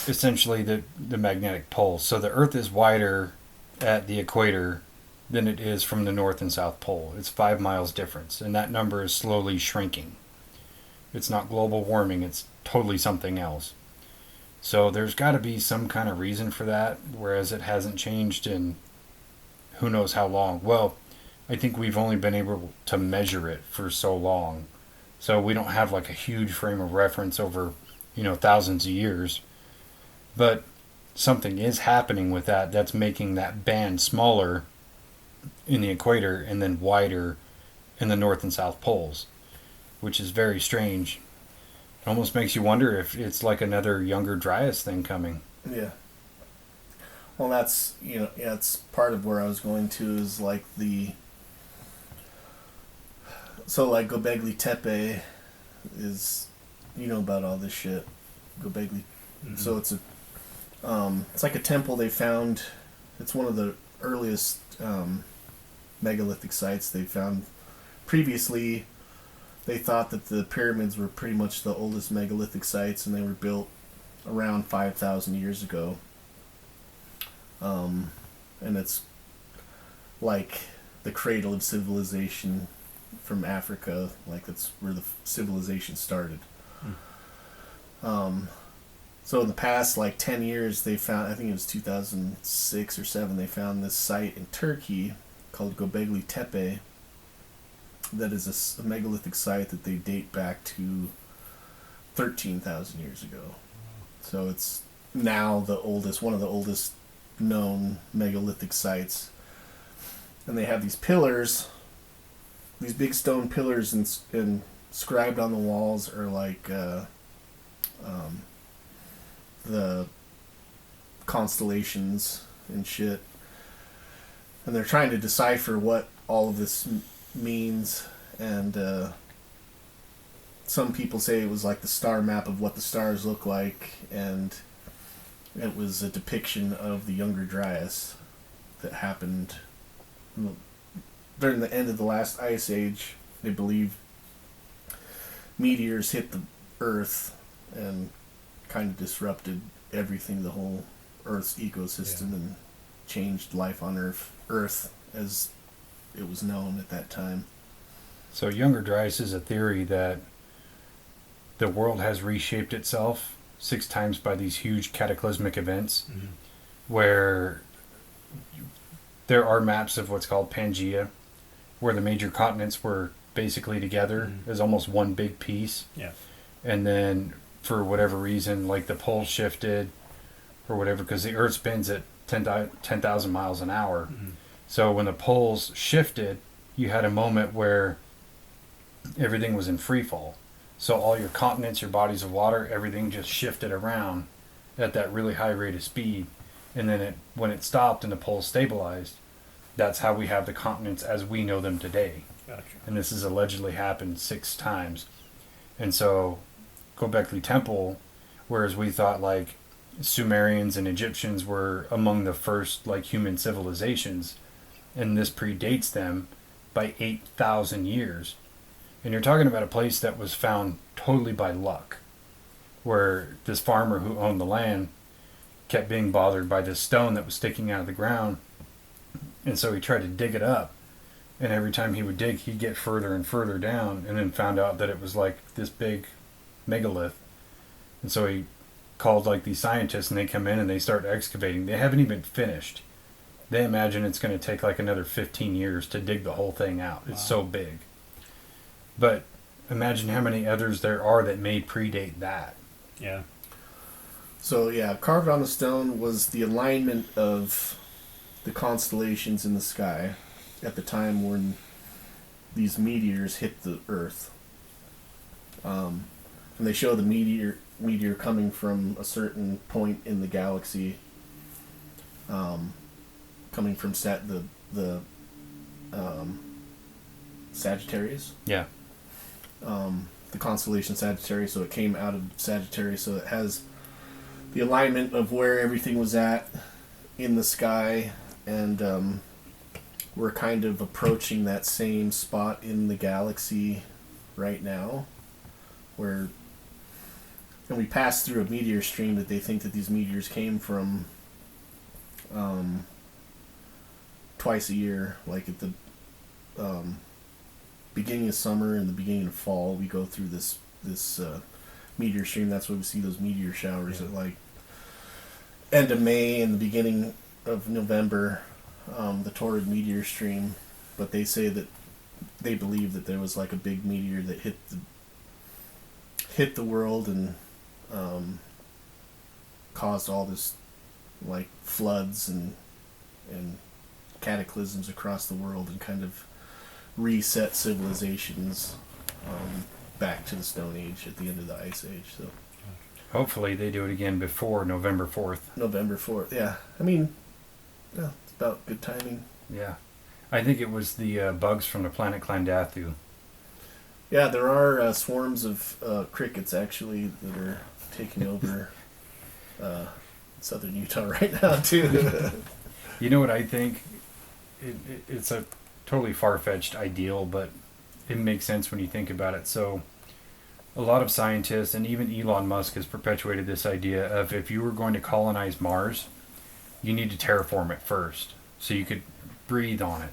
essentially the magnetic pole. So the Earth is wider at the equator than it is from the North and South Pole. It's 5 miles difference, and that number is slowly shrinking. It's not global warming, it's totally something else. So there's got to be some kind of reason for that, whereas it hasn't changed in who knows how long. Well, I think we've only been able to measure it for so long. So we don't have like a huge frame of reference over, thousands of years. But something is happening with that that's making that band smaller in the equator and then wider in the North and South Poles, which is very strange. It almost makes you wonder if it's like another Younger Dryas thing coming. Yeah. Well, that's, it's part of where I was going to is like so like Göbekli Tepe is, about all this shit. Göbekli. Mm-hmm. So it's like a temple they found. It's one of the earliest megalithic sites they found. Previously, they thought that the pyramids were pretty much the oldest megalithic sites, and they were built around 5,000 years ago. And it's like the cradle of civilization from Africa. Like that's where the civilization started. So in the past, like 10 years, they found, I think it was 2006 or 7, they found this site in Turkey called Göbekli Tepe that is a megalithic site that they date back to 13,000 years ago. So it's now one of the oldest known megalithic sites. And they have these pillars, these big stone pillars, and inscribed on the walls are like the constellations and shit. And they're trying to decipher what all of this means. And some people say it was like the star map of what the stars look like, and it was a depiction of the Younger Dryas that happened during the end of the last ice age. They believe meteors hit the Earth and kind of disrupted everything, the whole Earth's ecosystem, and changed life on Earth as it was known at that time. So Younger Dryas is a theory that the world has reshaped itself 6 times by these huge cataclysmic events, where there are maps of what's called Pangea, where the major continents were basically together as almost one big piece. Yeah. And then for whatever reason, like the poles shifted or whatever, because the Earth spins at 10,000 miles an hour. So when the poles shifted, you had a moment where everything was in free fall. So all your continents, your bodies of water, everything just shifted around at that really high rate of speed. And then when it stopped and the poles stabilized, that's how we have the continents as we know them today. Gotcha. And this has allegedly happened 6 times. And so Göbekli Temple, whereas we thought like Sumerians and Egyptians were among the first like human civilizations, and this predates them by 8,000 years. And you're talking about a place that was found totally by luck, where this farmer who owned the land kept being bothered by this stone that was sticking out of the ground. And so he tried to dig it up. And every time he would dig, he'd get further and further down, and then found out that it was like this big megalith. And so he called like these scientists, and they come in and they start excavating. They haven't even finished. They imagine it's going to take like another 15 years to dig the whole thing out. It's so big. But imagine how many others there are that may predate that. Yeah. So yeah, carved on the stone was the alignment of the constellations in the sky at the time when these meteors hit the Earth. And they show the meteor coming from a certain point in the galaxy, coming from the Sagittarius. Yeah. The constellation Sagittarius, so it came out of Sagittarius, so it has the alignment of where everything was at in the sky, and we're kind of approaching that same spot in the galaxy right now, and we passed through a meteor stream that they think that these meteors came from twice a year, like at the beginning of summer and the beginning of fall. We go through this meteor stream. That's why we see those meteor showers at like end of May and the beginning of November, the Torrid meteor stream. But they say that they believe that there was like a big meteor that hit the world and caused all this like floods and cataclysms across the world, and kind of reset civilizations back to the Stone Age at the end of the Ice Age. So Hopefully they do it again before November 4th. November 4th, yeah. I mean, yeah, it's about good timing. Yeah. I think it was the bugs from the planet Klandathu. Yeah, there are swarms of crickets actually that are taking over southern Utah right now too. You know what I think? It's a totally far-fetched ideal, but it makes sense when you think about it. So a lot of scientists, and even Elon Musk, has perpetuated this idea of if you were going to colonize Mars, you need to terraform it first so you could breathe on it,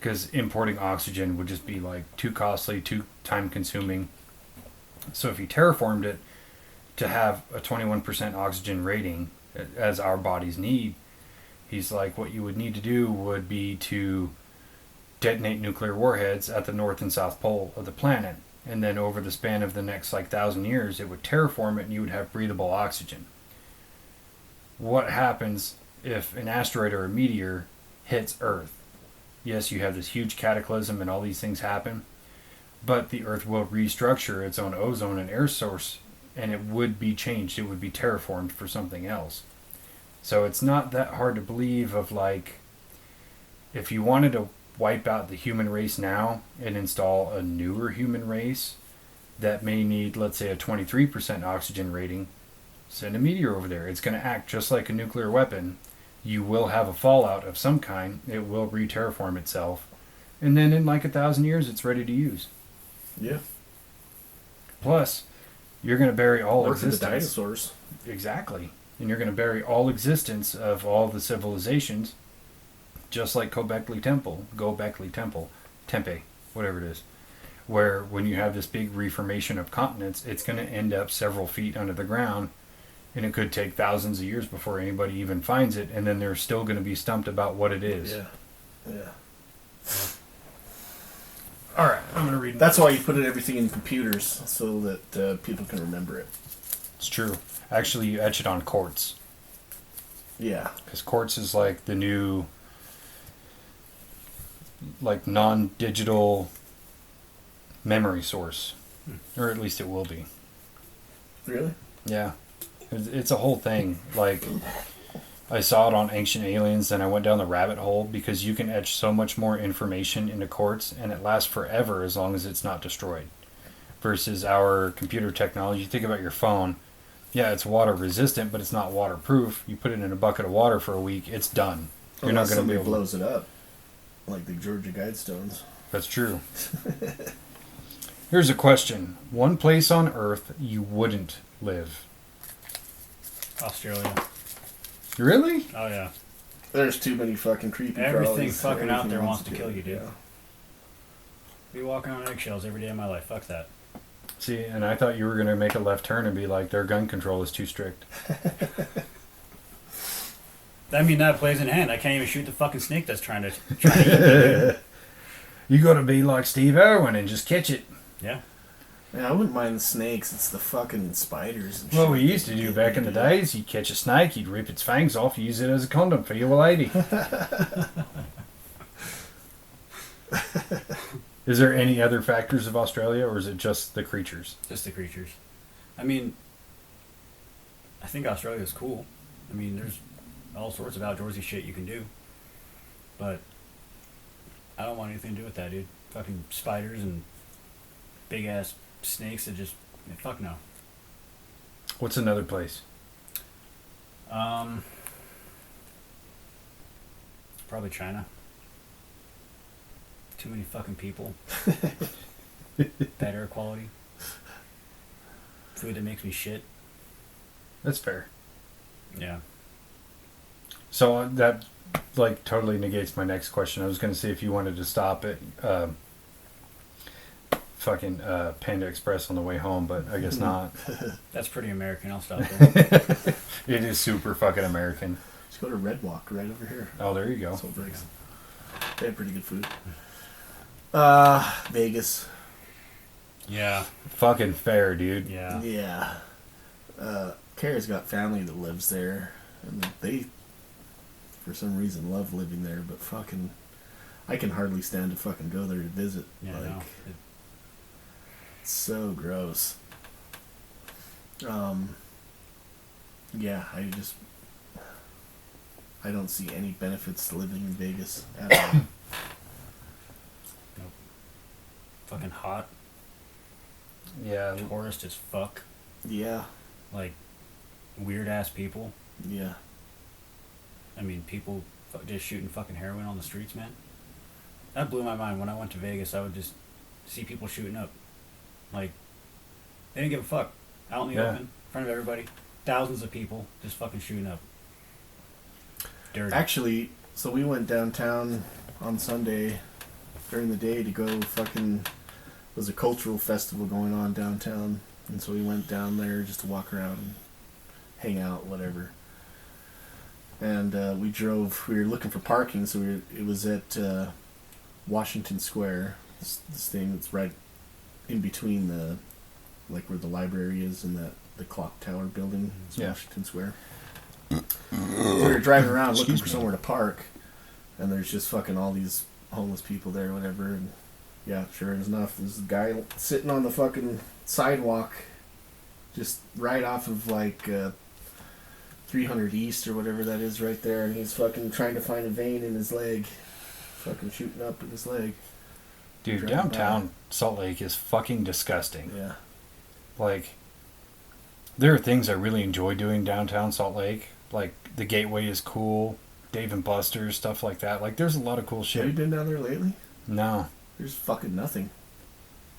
because importing oxygen would just be like too costly, too time consuming. So if you terraformed it to have a 21% oxygen rating as our bodies need, he's like, what you would need to do would be to detonate nuclear warheads at the north and south pole of the planet, and then over the span of the next like 1,000 years it would terraform it and you would have breathable oxygen. What happens if an asteroid or a meteor hits Earth? Yes, you have this huge cataclysm and all these things happen, but the Earth will restructure its own ozone and air source, and it would be changed. It would be terraformed for something else. So it's not that hard to believe of like, if you wanted to wipe out the human race now and install a newer human race that may need, let's say, a 23% oxygen rating, send a meteor over there. It's going to act just like a nuclear weapon. You will have a fallout of some kind. It will re-terraform itself. And then in like 1,000 years, it's ready to use. Yeah. Plus, you're going to bury all Work for the existence. dinosaurs. Exactly. And you're going to bury all existence of all the civilizations, just like Göbekli Temple, Tempe, whatever it is, where when you have this big reformation of continents, it's going to end up several feet under the ground, and it could take thousands of years before anybody even finds it, and then they're still going to be stumped about what it is. Yeah. Yeah. All right, I'm going to read. That's why you put everything in computers, so that people can remember it. It's true. Actually, you etch it on quartz. Yeah. Because quartz is like the new like non-digital memory source, or at least it will be. Really? Yeah, it's a whole thing. Like, I saw it on Ancient Aliens, and I went down the rabbit hole because you can etch so much more information into quartz, and it lasts forever as long as it's not destroyed. Versus our computer technology, think about your phone. Yeah, it's water resistant, but it's not waterproof. You put it in a bucket of water for a week, it's done. You're not going to be able to blows it up, like the Georgia Guidestones. That's true. Here's a question. One place on Earth you wouldn't live. Australia. Really? Oh yeah. There's too many fucking creepy Everything crawlies. fucking out there Everything wants to kill you, dude. Yeah. Be walking on eggshells every day of my life. Fuck that. See, and I thought you were going to make a left turn and be like, their gun control is too strict. I mean, that plays in hand. I can't even shoot the fucking snake that's trying to eat me, dude. You got to be like Steve Irwin and just catch it. Yeah. Yeah, I wouldn't mind the snakes. It's the fucking spiders. And What shit we used to that do get back me, in the dude. days, you'd catch a snake, you'd rip its fangs off, use it as a condom for your lady. Is there any other factors of Australia, or is it just the creatures? Just the creatures. I mean, I think Australia's cool. I mean, there's all sorts of outdoorsy shit you can do. But I don't want anything to do with that, dude. Fucking spiders and big ass snakes that just fuck no. What's another place? Probably China. Too many fucking people. Bad air quality. Food that makes me shit. That's fair. Yeah. So that like totally negates my next question. I was going to see if you wanted to stop at fucking Panda Express on the way home, but I guess not. That's pretty American. I'll stop there. It is super fucking American. Just go to Red Walk right over here. Oh, there you go. Salt Breaks. They have pretty good food. Vegas. Yeah. Fucking fair, dude. Yeah. Yeah. Kara's got family that lives there, and they, for some reason, love living there. But fucking, I can hardly stand to fucking go there to visit. Yeah, like, no. it's so gross. Yeah, I don't see any benefits to living in Vegas at all. Nope. Fucking hot. Yeah. Tourist as fuck. Yeah, Like, weird ass people. yeah. I mean, people just shooting fucking heroin on the streets, man. That blew my mind. When I went to Vegas, I would just see people shooting up. Like, they didn't give a fuck. Out in the Yeah. open, in front of everybody. Thousands of people just fucking shooting up. Dirty. Actually, so we went downtown on Sunday during the day to go fucking. There's a cultural festival going on downtown, and so we went down there just to walk around and hang out, whatever. And we drove. We were looking for parking, so it was at Washington Square. This thing that's right in between the, like where the library is and the clock tower building. It's Yeah. Washington Square. We were driving around looking Excuse for me. somewhere to park, and there's just fucking all these homeless people there, whatever. And yeah, sure enough, there's a guy sitting on the fucking sidewalk, just right off of like 300 East or whatever that is right there, and he's fucking trying to find a vein in his leg, fucking shooting up in his leg. Dude, Driving downtown Salt Lake is fucking disgusting. Yeah. Like, there are things I really enjoy doing downtown Salt Lake. Like, the Gateway is cool. Dave and Buster's, stuff like that. Like, there's a lot of cool Have you shit. been down there lately? No. There's fucking nothing.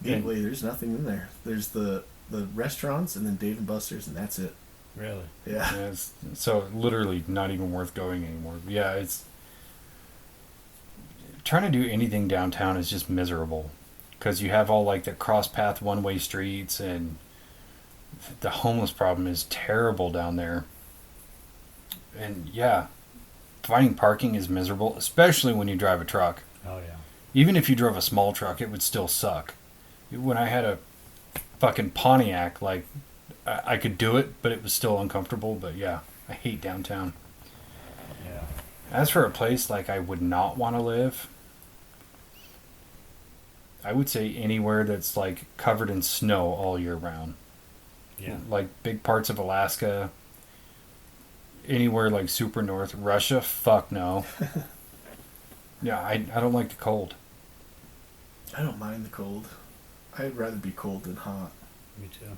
Gateway, there's nothing in there. There's the restaurants and then Dave and Buster's, and that's it. Really? Yeah. Yeah, so literally not even worth going anymore. But yeah, it's trying to do anything downtown is just miserable because you have all like the cross path one way streets, and the homeless problem is terrible down there. And yeah, finding parking is miserable, especially when you drive a truck. Oh, yeah. Even if you drove a small truck, it would still suck. When I had a fucking Pontiac, like, I could do it, but it was still uncomfortable. But yeah, I hate downtown. Yeah. As for a place like I would not want to live, I would say anywhere that's like covered in snow all year round. Yeah. Like big parts of Alaska, anywhere like super north. Russia, fuck no. Yeah, I don't like the cold. I don't mind the cold. I'd rather be cold than hot. Me too.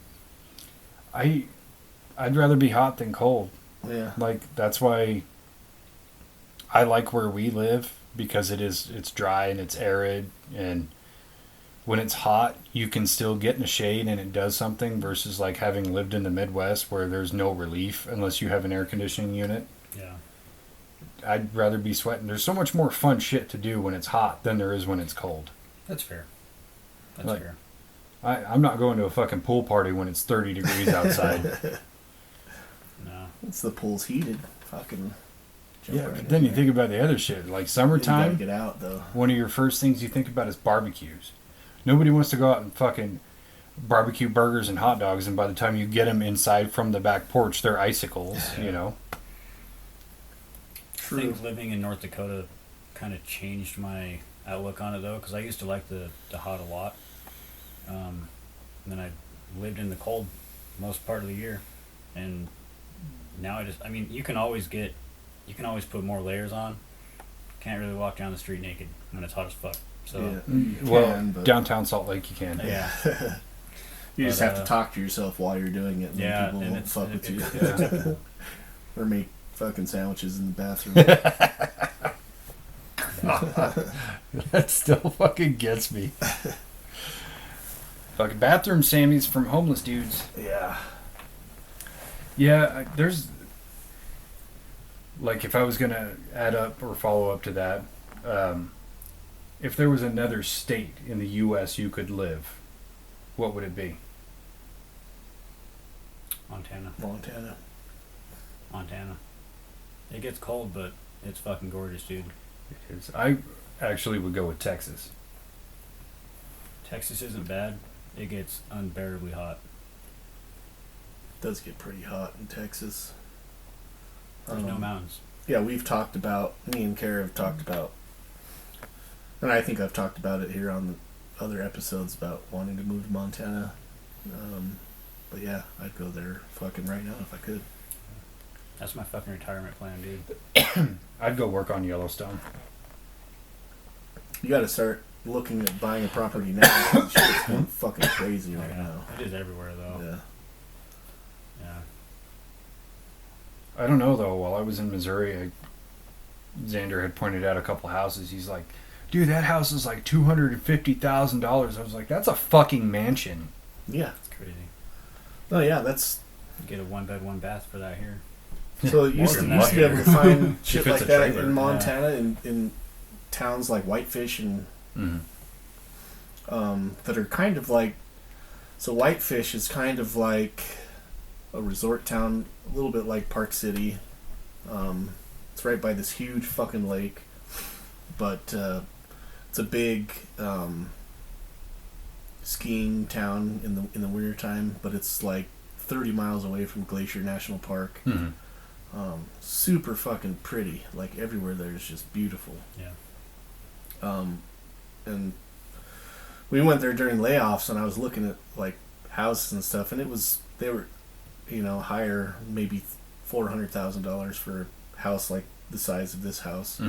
I'd rather be hot than cold. Yeah. Like that's why I like where we live, because it's dry and it's arid, and when it's hot you can still get in the shade and it does something, versus like having lived in the Midwest where there's no relief unless you have an air conditioning unit. Yeah. I'd rather be sweating. There's so much more fun shit to do when it's hot than there is when it's cold. That's fair. That's Like, fair. I'm not going to a fucking pool party when it's 30 degrees outside. No. It's the pool's heated. Fucking. Jump Yeah, right but in then you there. think about the other shit. Like You summertime, gotta get out though. one of your first things you think about is barbecues. Nobody wants to go out and fucking barbecue burgers and hot dogs, and by the time you get them inside from the back porch, they're icicles, you know? I think living in North Dakota kind of changed my outlook on it though, because I used to like the hot a lot. And then I lived in the cold most part of the year, and now I mean, you can always put more layers on. Can't really walk down the street naked when it's hot as fuck. So Yeah, you Well, can, but downtown Salt Lake you can. yeah, you just but, have to talk to yourself while you're doing it, and yeah, then people and won't it's, fuck with you. it's acceptable. Or make fucking sandwiches in the bathroom. That still fucking gets me. Fucking bathroom Sammys from homeless dudes. Yeah. Yeah, there's... Like, if I was going to add up or follow up to that, if there was another state in the U.S. you could live, what would it be? Montana. It gets cold, but it's fucking gorgeous, dude. It is. I actually would go with Texas. Texas isn't bad. It gets unbearably hot. It does get pretty hot in Texas. There's no mountains. Yeah, we've talked about, me and Kara have talked about, and I think I've talked about it here on the other episodes about wanting to move to Montana. But yeah, I'd go there fucking right now if I could. That's my fucking retirement plan, dude. I'd go work on Yellowstone. You gotta start looking at buying a property now. Shit's going fucking crazy right now. It is everywhere, though. Yeah. Yeah. I don't know, though. While I was in Missouri, Xander had pointed out a couple houses. He's like, dude, that house is like $250,000. I was like, that's a fucking mansion. Yeah. It's crazy. Oh yeah, that's You get a 1-bed, 1-bath for that here. so you used to be able to find shit If it's like a that trailer, in Montana in towns like Whitefish and that are kind of like, so Whitefish is kind of like a resort town, a little bit like Park City. It's right by this huge fucking lake, but it's a big skiing town in the winter time, but it's like 30 miles away from Glacier National Park. Super fucking pretty. Like everywhere there is just beautiful. Yeah. And we went there during layoffs, and I was looking at like houses and stuff, and they were, higher, maybe $400,000 for a house like the size of this house.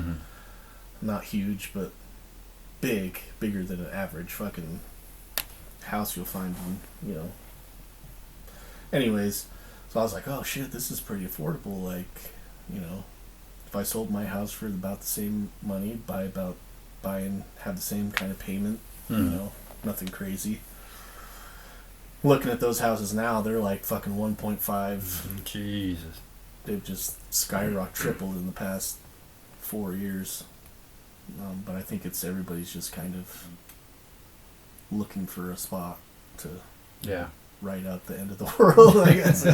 Not huge, but bigger than an average fucking house you'll find in, Anyways, so I was like, oh shit, this is pretty affordable. Like, if I sold my house for about the same money, buy and have the same kind of payment, nothing crazy. Looking at those houses now, they're like fucking 1.5. Jesus. They've just skyrocketed, tripled in the past 4 years. But I think everybody's just kind of looking for a spot to write out the end of the world, I guess.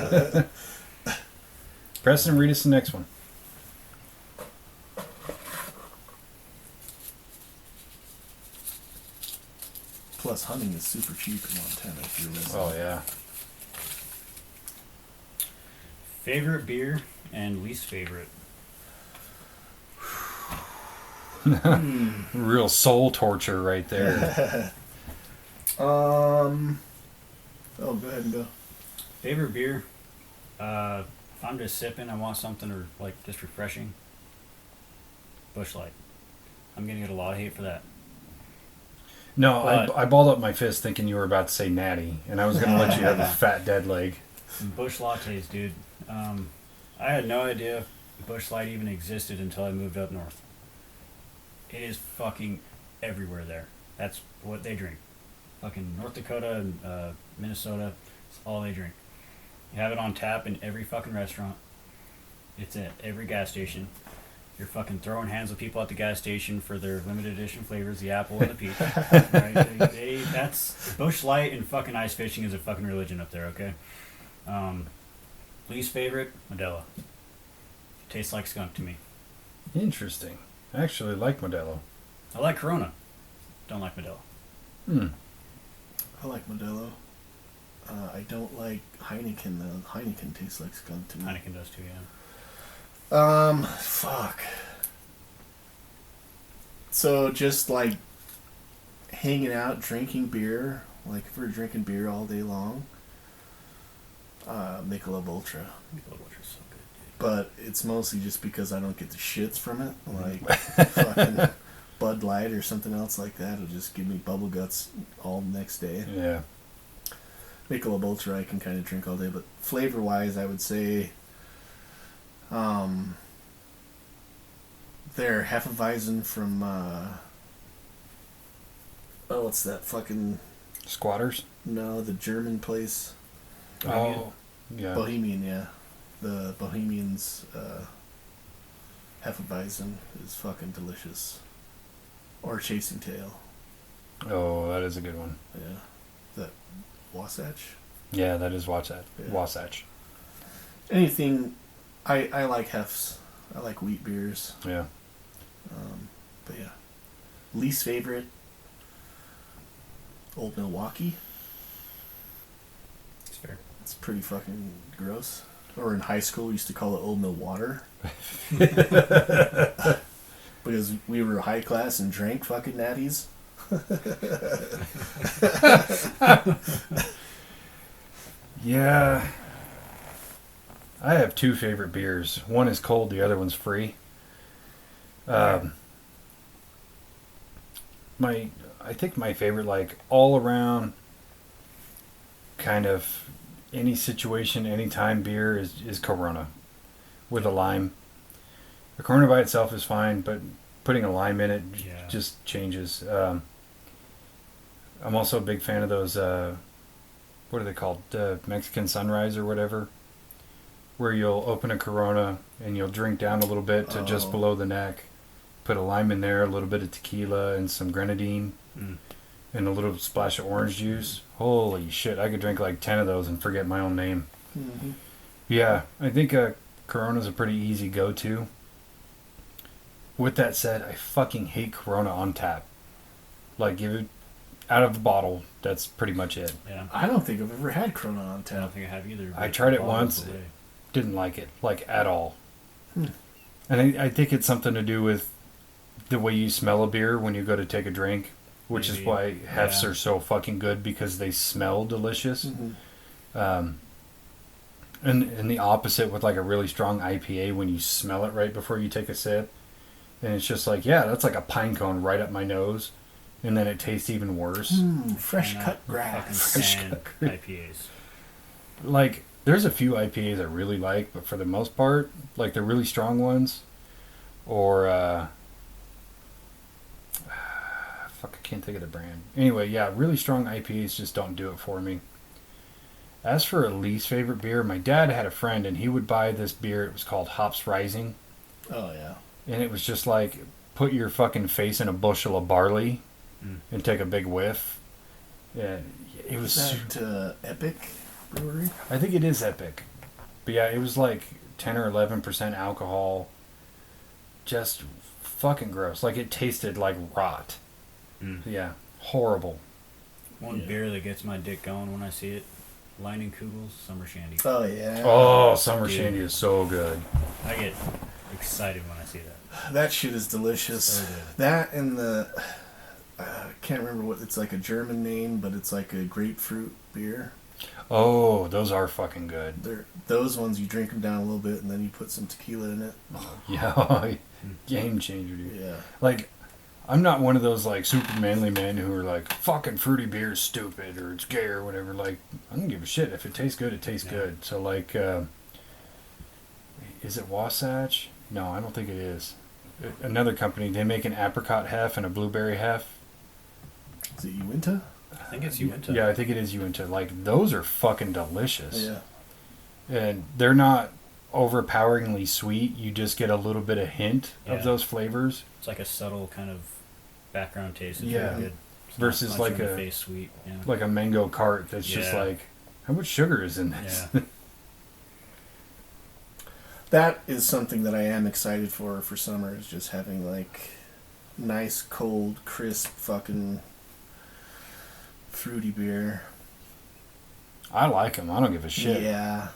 Preston, read us the next one. Plus, hunting is super cheap in Montana if you're resident. Oh, yeah. Favorite beer and least favorite? Real soul torture right there. Oh, go ahead and go. Favorite beer? If I'm just sipping, I want something or like just refreshing. Busch Light. I'm gonna get a lot of hate for that. No, But- I balled up my fist thinking you were about to say natty, and I was going to let you have a fat dead leg. Busch lattes, dude. I had no idea Busch Light even existed until I moved up north. It is fucking everywhere there. That's what they drink. Fucking North Dakota and Minnesota, it's all they drink. You have it on tap in every fucking restaurant. It's at every gas station. You're fucking throwing hands with people at the gas station for their limited edition flavors, the apple and the peach. Right? That's Busch Light and fucking ice fishing is a fucking religion up there, okay? Least favorite, Modelo. Tastes like skunk to me. Interesting. I actually like Modelo. I like Corona. Don't like Modelo. I like Modelo. I don't like Heineken though. Heineken tastes like skunk to me. Heineken does too, yeah. Fuck. So just like hanging out, drinking beer. Like if we're drinking beer all day long, Michelob Ultra. Michelob Ultra's so good, dude. But it's mostly just because I don't get the shits from it. Like fucking Bud Light or something else like that will just give me bubble guts all next day. Yeah. Michelob Ultra I can kind of drink all day, but flavor wise I would say their Hefeweizen from what's that fucking Squatters? no, the German place. Oh, yeah. Bohemian, yeah. The Bohemians Hefeweizen is fucking delicious. Or Chasing Tail. Oh, that is a good one. Yeah. That Wasatch? Yeah, that is Wasatch. Yeah. Wasatch. Anything I like Hefs. I like wheat beers. Yeah. But yeah. Least favorite Old Milwaukee. It's fair. It's pretty fucking gross. Or in high school we used to call it Old Mill Water. Because we were high class and drank fucking natties. Yeah. I have two favorite beers. One is cold, the other one's free. I think my favorite, like, all around kind of any situation, anytime beer is Corona with a lime. The Corona by itself is fine, but putting a lime in it Yeah. just changes. I'm also a big fan of those, what are they called? Mexican Sunrise or whatever. Where you'll open a Corona and you'll drink down a little bit to just Oh. below the neck. Put a lime in there, a little bit of tequila and some grenadine. And a little splash of orange juice. Holy shit, I could drink like 10 of those and forget my own name. Mm-hmm. Yeah, I think Corona's a pretty easy go-to. With that said, I fucking hate Corona on tap. Like, give it out of the bottle, that's pretty much it. Yeah. I don't think I've ever had Corona on I don't tap. think I have either. I but tried it bottles once. away. Didn't like it, like, at all. Hmm. And I think it's something to do with the way you smell a beer when you go to take a drink. Which is Maybe. why hefts Yeah. are so fucking good, because they smell delicious. Mm-hmm. And the opposite with like a really strong IPA when you smell it right before you take a sip. And it's just like, yeah, that's like a pine cone right up my nose. And then it tastes even worse. Fresh And, cut fucking grass. Fresh sand cut grass. IPAs. Like, there's a few IPAs I really like, but for the most part, like the really strong ones, or, fuck, I can't think of the brand. Anyway, yeah, really strong IPAs just don't do it for me. As for a least favorite beer, my dad had a friend and he would buy this beer. It was called Hops Rising. Oh yeah. And it was just like, put your fucking face in a bushel of barley and take a big whiff. Yeah, it was. Is that Epic Brewery? I think it is Epic. But yeah, it was like 10 or 11% alcohol. Just fucking gross. Like, it tasted like rot. Yeah, horrible. One Yeah. beer that gets my dick going when I see it. Lining Kugel's Summer Shandy. Oh yeah. Oh, summer Dude. shandy is so good. I get excited when I see that. That shit is delicious. So good. That and the I can't remember what it's like, a German name, but it's like a grapefruit beer. Oh, those are fucking good. They're those ones, you drink them down a little bit and then you put some tequila in it. Yeah, game changer, dude. Yeah. Like, I'm not one of those like super manly men who are like fucking fruity beer is stupid or it's gay or whatever. Like, I don't give a shit. If it tastes good, it tastes good. So like, is it Wasatch? No, I don't think it is. Another company, they make an apricot hef and a blueberry hef. Is it Uinta? I think it's Uinta. Yeah, I think it is Uinta. Like, those are fucking delicious. Yeah. And they're not overpoweringly sweet. You just get a little bit of hint of Yeah. those flavors. It's like a subtle kind of background taste. It's Yeah. really good. It's Versus not like in the a- face sweet. Yeah. Like a mango cart that's just Yeah. like, how much sugar is in this? Yeah. That is something that I am excited for summer, is just having like nice, cold, crisp, fucking fruity beer. I like them. I don't give a shit. Yeah.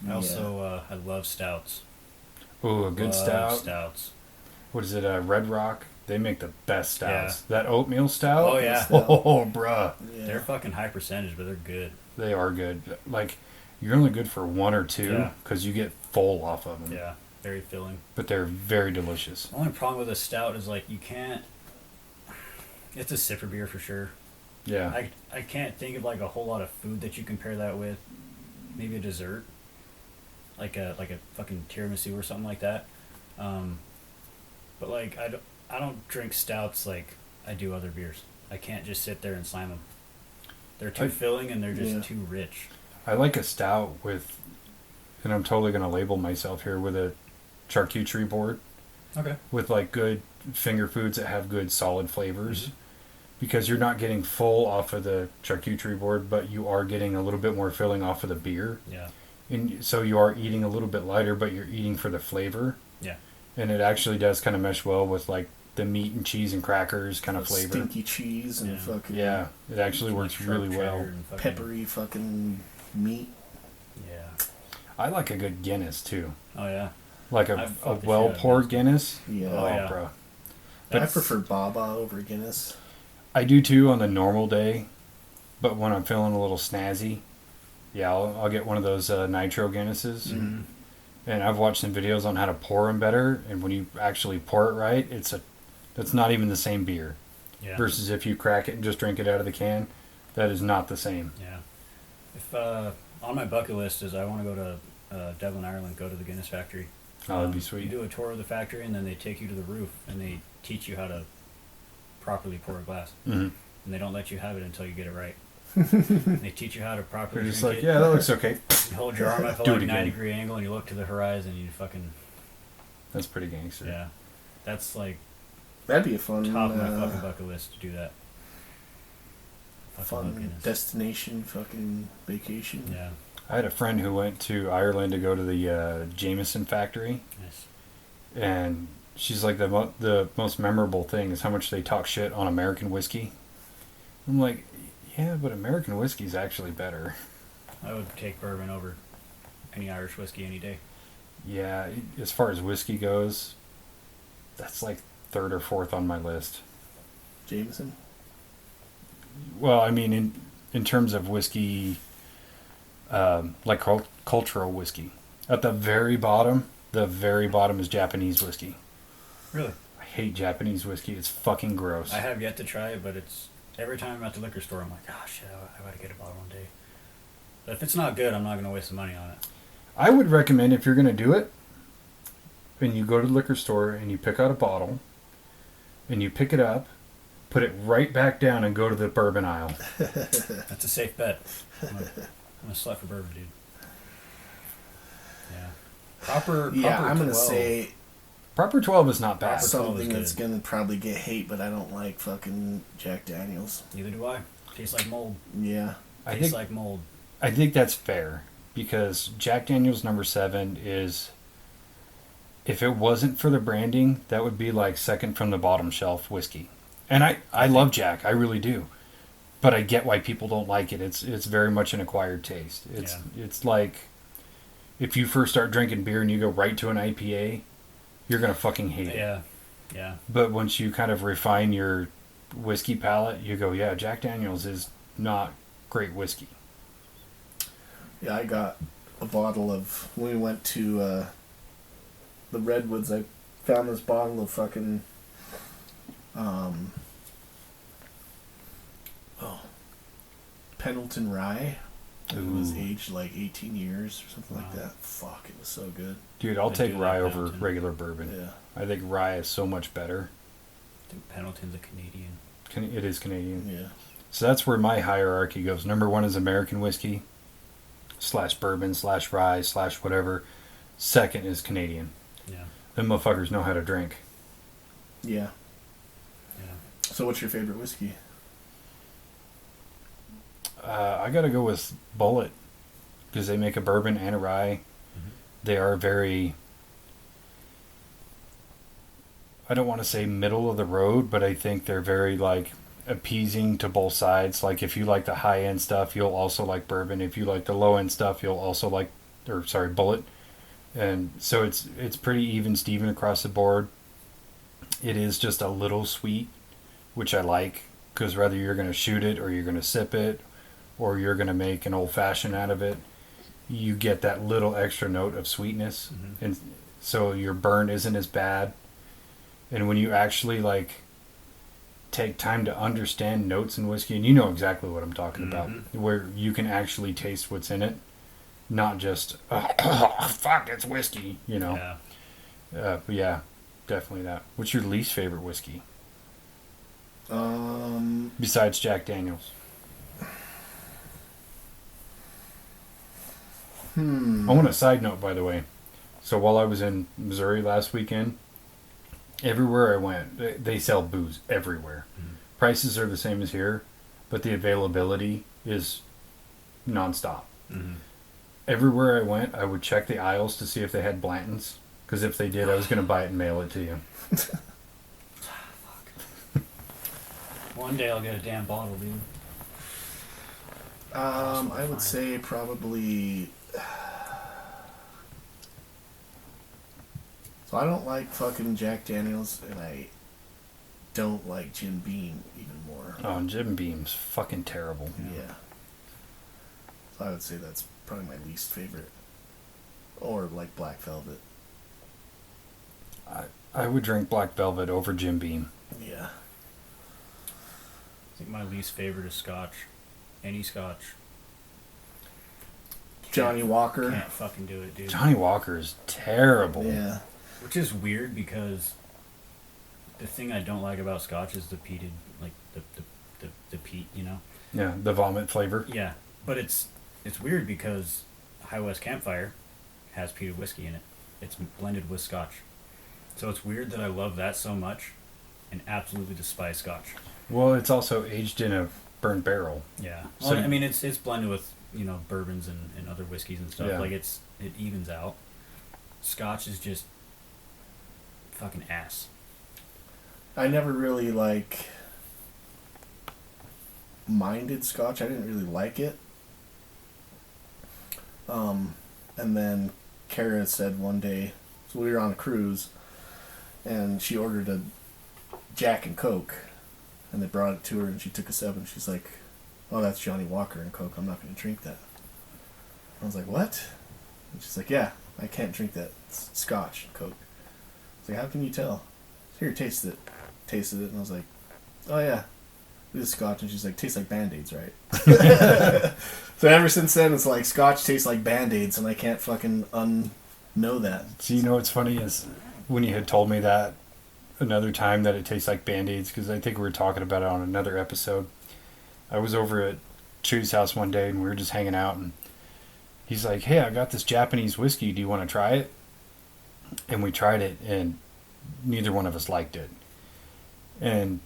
I also I love stouts. Ooh, a good Love stout. Stouts. What is it? Red Rock. They make the best stouts. Yeah. That oatmeal stout. Oh, yeah. Oh, bruh. Yeah. They're fucking high percentage, but they're good. They are good. Like, you're only good for one or two Yeah. because you get full off of them. Yeah, very filling. But they're very delicious. The only problem with a stout is like you can't. It's a sipper beer for sure. Yeah. I can't think of like a whole lot of food that you compare that with. Maybe a dessert, like a fucking tiramisu or something like that. But like I don't drink stouts like I do other beers. I can't just sit there and slam them. They're too filling and they're just Yeah. too rich. I like a stout with, and I'm totally going to label myself here, with a charcuterie board Okay. with like good finger foods that have good solid flavors. Mhm. Because you're not getting full off of the charcuterie board, but you are getting a little bit more filling off of the beer. Yeah. And so you are eating a little bit lighter, but you're eating for the flavor. Yeah. And it actually does kind of mesh well with like the meat and cheese and crackers kind of flavor. Stinky cheese and Yeah. fucking Yeah, it actually Like works sharp really cheddar well. and fucking- peppery fucking meat. Yeah. I like a good Guinness too. Oh yeah. Like I a fuck the shit out well of poured Guinness. Yeah. Oh, yeah. bro. I But prefer Baba over Guinness. I do too on the normal day, but when I'm feeling a little snazzy, yeah, I'll get one of those nitro Guinnesses. Mhm. And I've watched some videos on how to pour them better. And when you actually pour it right, that's not even the same beer. Yeah. Versus if you crack it and just drink it out of the can, that is not the same. Yeah. If on my bucket list is I want to go to Dublin, Ireland, go to the Guinness factory. Oh, that'd be You sweet. do a tour of the factory and then they take you to the roof and they teach you how to properly pour a glass. Hmm. And they don't let you have it until you get it right. They teach you how to properly They're just drink like, it. yeah, that looks okay. You hold your arm up at Do like it a again. 90-degree angle and you look to the horizon and you fucking That's pretty gangster. yeah. That's like That'd be a fun, top of my fucking bucket list to do that. Fucking love fun Guinness. destination fucking vacation. Yeah. I had a friend who went to Ireland to go to the Jameson factory, Nice. and she's like, the most memorable thing is how much they talk shit on American whiskey. I'm like, yeah, but American whiskey is actually better. I would take bourbon over any Irish whiskey any day. Yeah, as far as whiskey goes, that's like third or fourth on my list. Jameson. Well, I mean, in terms of whiskey, like cultural whiskey, at the very bottom is Japanese whiskey. Really? I hate Japanese whiskey. It's fucking gross. I have yet to try it, but it's every time I'm at the liquor store, I'm like, oh shit, I gotta get a bottle one day. But if it's not good, I'm not gonna waste the money on it. I would recommend, if you're going to do it, and you go to the liquor store and you pick out a bottle, and you pick it up, put it right back down and go to the bourbon aisle. That's a safe bet. I'm a slut for bourbon, dude. Yeah. Proper. Yeah, proper I'm gonna 12. say Proper 12 is not bad. Proper 12 is something that's good. gonna probably get hate, but I don't like fucking Jack Daniels. Neither do I. Tastes like mold. Yeah. I Tastes think like mold. I think that's fair, because Jack Daniel's number 7 is, if it wasn't for the branding, that would be like second from the bottom shelf whiskey. And I love Jack, I really do. But I get why people don't like it. It's very much an acquired taste. It's like if you first start drinking beer and you go right to an IPA, you're gonna fucking hate it. Yeah. Yeah. But once you kind of refine your whiskey palate, you go, yeah, Jack Daniels is not great whiskey. Yeah, I got a bottle of, when we went to the Redwoods, I found this bottle of fucking, Pendleton Rye. It was Ooh. aged like 18 years or something like Wow. that. Fuck, it was so good. Dude, I'll I take do rye like over Pendleton. regular bourbon. Yeah. I think rye is so much better. I think Pendleton's a Canadian. It is Canadian. Yeah. So that's where my hierarchy goes. Number one is American whiskey, / bourbon, / rye, / whatever. Second is Canadian. Yeah. Them motherfuckers know how to drink. Yeah. Yeah. So what's your favorite whiskey? I gotta go with Bullet because they make a bourbon and a rye. Mm-hmm. They are very, I don't want to say middle of the road, but I think they're very like appeasing to both sides. Like if you like the high end stuff, you'll also like bourbon. If you like the low end stuff, you'll also like, Bullet. And so it's pretty even Steven across the board. It is just a little sweet, which I like because whether you're going to shoot it or you're going to sip it or you're going to make an old fashioned out of it, you get that little extra note of sweetness. Mm-hmm. And so your burn isn't as bad. And when you actually like take time to understand notes in whiskey, and you know exactly what I'm talking about, where you can actually taste what's in it, not just fuck, it's whiskey, you know. Yeah. But yeah, definitely that. What's your least favorite whiskey besides Jack Daniels? I want a side note, by the way. So while I was in Missouri last weekend, everywhere I went, they sell booze everywhere. Mm-hmm. Prices are the same as here, but the availability is nonstop. Mm-hmm. Everywhere I went, I would check the aisles to see if they had Blanton's, because if they did, I was going to buy it and mail it to you. One day I'll get a damn bottle, dude. I would say probably. So I don't like fucking Jack Daniels, and I don't like Jim Beam even more. Oh, and Jim Beam's fucking terrible. Yeah. So I would say that's probably my least favorite. Or like Black Velvet. I would drink Black Velvet over Jim Beam. Yeah. I think my least favorite is Scotch. Any Scotch. Johnny Walker. Can't fucking do it, dude. Johnny Walker is terrible. Yeah. Which is weird because the thing I don't like about Scotch is the peated, like the peat, you know. Yeah, the vomit flavor. Yeah, but it's weird because High West Campfire has peated whiskey in it. It's blended with Scotch, so it's weird that I love that so much, and absolutely despise Scotch. Well, it's also aged in a burnt barrel. Yeah. So Well, I mean, it's blended with, you know, bourbons and other whiskeys and stuff. Yeah. Like it evens out. Scotch is just fucking ass. I never really minded Scotch. I didn't really like it. And then Kara said one day, so we were on a cruise, and she ordered a Jack and Coke, and they brought it to her, and she took a sip, and she's like, "Oh, that's Johnny Walker and Coke. I'm not going to drink that." I was like, "What?" And she's like, "Yeah, I can't drink that. It's Scotch and Coke." I was like, "How can you tell?" "Here, taste it." Tasted it, and I was like, "Oh yeah, this is Scotch." And she's like, "Tastes like Band-Aids, right?" So ever since then, it's like Scotch tastes like Band-Aids, and I can't fucking unknow that. So you know what's funny is when you had told me that another time that it tastes like Band-Aids, because I think we were talking about it on another episode. I was over at Chew's house one day, and we were just hanging out, and he's like, "Hey, I got this Japanese whiskey. Do you want to try it?" And we tried it, and neither one of us liked it. And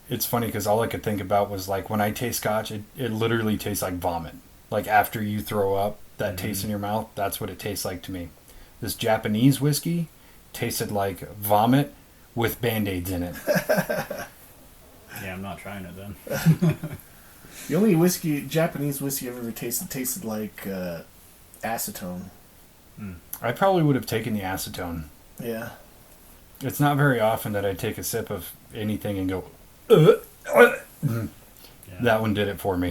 it's funny because all I could think about was like when I taste Scotch, it literally tastes like vomit. Like after you throw up, that taste in your mouth, that's what it tastes like to me. This Japanese whiskey tasted like vomit with Band-Aids in it. Yeah, I'm not trying it then. The only Japanese whiskey I've ever tasted like acetone. I probably would have taken the acetone. Yeah. It's not very often that I take a sip of anything and go, ugh. Mm. Yeah. That one did it for me.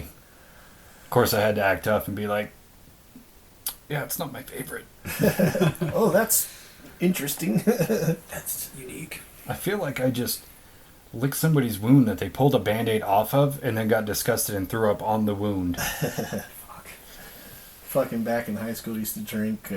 Of course, I had to act tough and be like, yeah, it's not my favorite. Oh, that's interesting. That's unique. I feel like I just licked somebody's wound that they pulled a Band-Aid off of and then got disgusted and threw up on the wound. Fuck. Fucking back in high school, I used to drink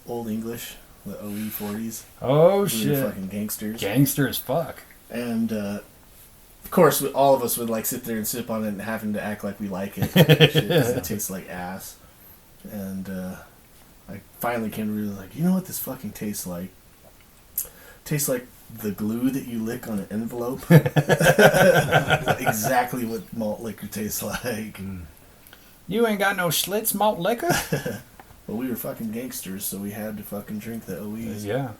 Old English, the OE 40s. Oh, We were shit. fucking gangsters. Gangster as fuck. And of course, all of us would like sit there and sip on it and having to act like we like it. Shit, 'cause it tastes like ass. And I finally came to realize, like, you know what this fucking tastes like? Tastes like the glue that you lick on an envelope. Exactly what malt liquor tastes like. You ain't got no Schlitz malt liquor? Well, we were fucking gangsters, so we had to fucking drink the OEs. Yeah.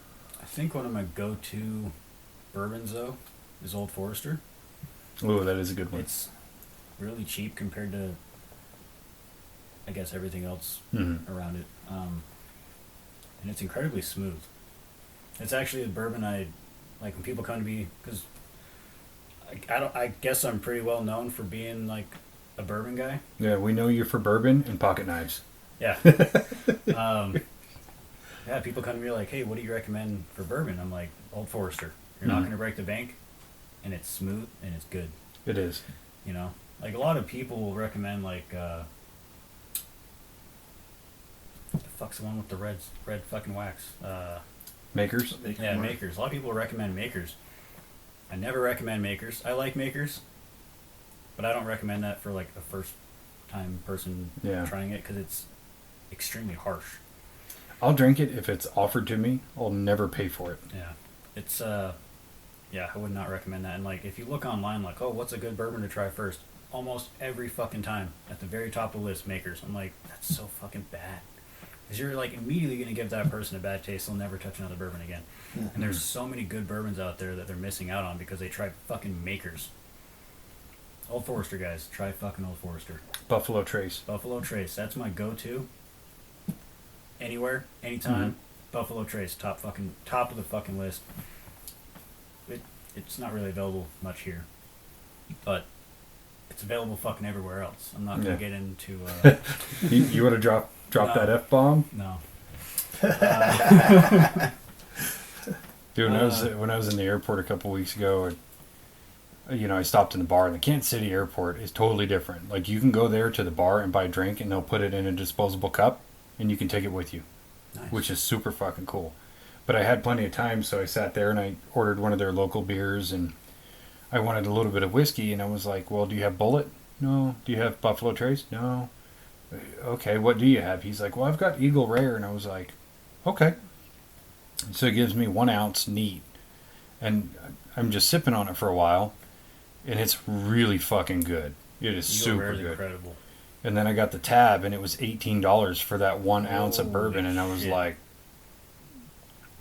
I think one of my go-to bourbons, though, is Old Forester. Oh, that is a good one. It's really cheap compared to, I guess, everything else Mm-hmm. around it. And it's incredibly smooth. It's actually a bourbon I like when people come to me, because I guess I'm pretty well known for being like a bourbon guy. Yeah, we know you for bourbon and pocket knives. Yeah. Yeah, people come to me like, hey, what do you recommend for bourbon? I'm like, Old Forester. You're not Mhm. going to break the bank, and it's smooth, and it's good. It is. You know? Like, a lot of people will recommend, like, what the fuck's the one with the red fucking wax? Makers? Yeah, Makers. A lot of people recommend Makers. I never recommend Makers. I like Makers, but I don't recommend that for, like, a first-time person Yeah. trying it, because it's extremely harsh. I'll drink it if it's offered to me. I'll never pay for it. Yeah. It's, yeah, I would not recommend that. And, like, if you look online, like, oh, what's a good bourbon to try first? Almost every fucking time, at the very top of the list, Makers. I'm like, that's so fucking bad. Because you're, like, immediately going to give that person a bad taste. They'll never touch another bourbon again. And there's so many good bourbons out there that they're missing out on because they tried fucking Makers. Old Forester, guys. Try fucking Old Forester. Buffalo Trace. Buffalo Trace. That's my go-to. Anywhere, anytime. Buffalo Trace. Top of the fucking list. It's not really available much here, but it's available fucking everywhere else. I'm not gonna Yeah. get into. You want to drop No. that F-bomb? No. Dude, when I was in the airport a couple weeks ago, I stopped in the bar, and the Kansas City airport is totally different. Like, you can go there to the bar and buy a drink, and they'll put it in a disposable cup, and you can take it with you, Nice. which is super fucking cool. But I had plenty of time, so I sat there and I ordered one of their local beers, and I wanted a little bit of whiskey, and I was like, well, do you have Bullet? No. Do you have Buffalo Trace? No. Okay, what do you have? He's like, well, I've got Eagle Rare, and I was like, okay. So he gives me 1 ounce neat, and I'm just sipping on it for a while, and it's really fucking good. It is Eagle super Rare is good. incredible. And then I got the tab, and it was $18 for that 1 ounce of bourbon, and I was shit. like,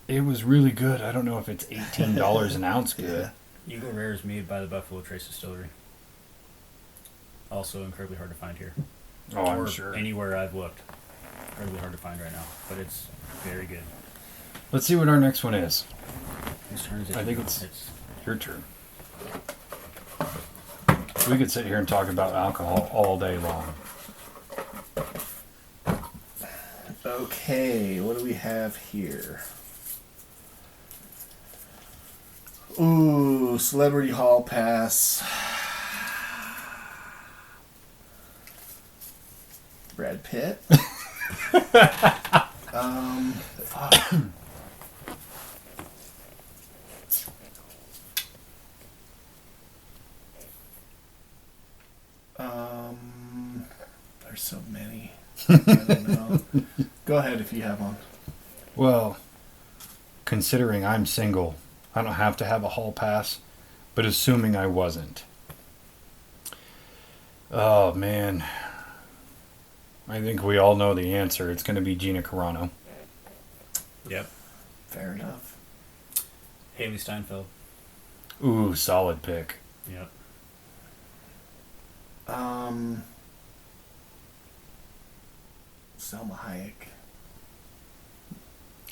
it was really good. I don't know if it's $18 an ounce good. Yeah. Eagle Rare is made by the Buffalo Trace Distillery. Also incredibly hard to find here. Oh, I'm or sure. anywhere I've looked. Incredibly hard to find right now, but it's very good. Let's see what our next one is. Whose turn is it? I think it's your turn. We could sit here and talk about alcohol all day long. Okay, what do we have here? Ooh, Celebrity Hall Pass. Brad Pitt. Fuck. There's so many. I don't know. Go ahead if you have one. Well, considering I'm single, I don't have to have a hall pass, but assuming I wasn't. Oh, man. I think we all know the answer. It's going to be Gina Carano. Yep. Fair enough. Haley Steinfeld. Ooh, solid pick. Yep. Selma Hayek.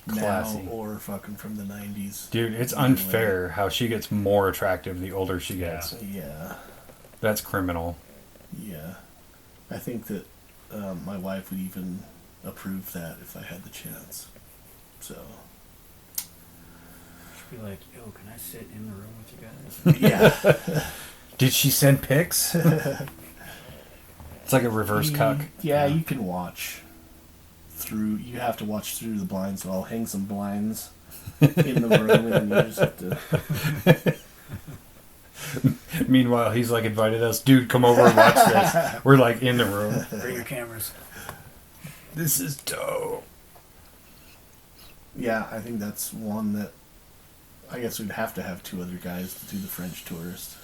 Classy. now or fucking from the 90s. Dude, it's unfair how she gets more attractive the older she gets. Yeah. That's criminal. Yeah. I think that my wife would even approve that if I had the chance. So. She'd be like, yo, can I sit in the room with you guys? Yeah. Did she send pics? It's like a reverse cuck. Yeah, you can watch through. You have to watch through the blinds, so I'll hang some blinds in the room, and you just have to. Meanwhile, he's like invited us, dude, come over and watch this. We're like in the room. Bring your cameras. This is dope. Yeah, I think that's one that. I guess we'd have to have two other guys to do the French tourist.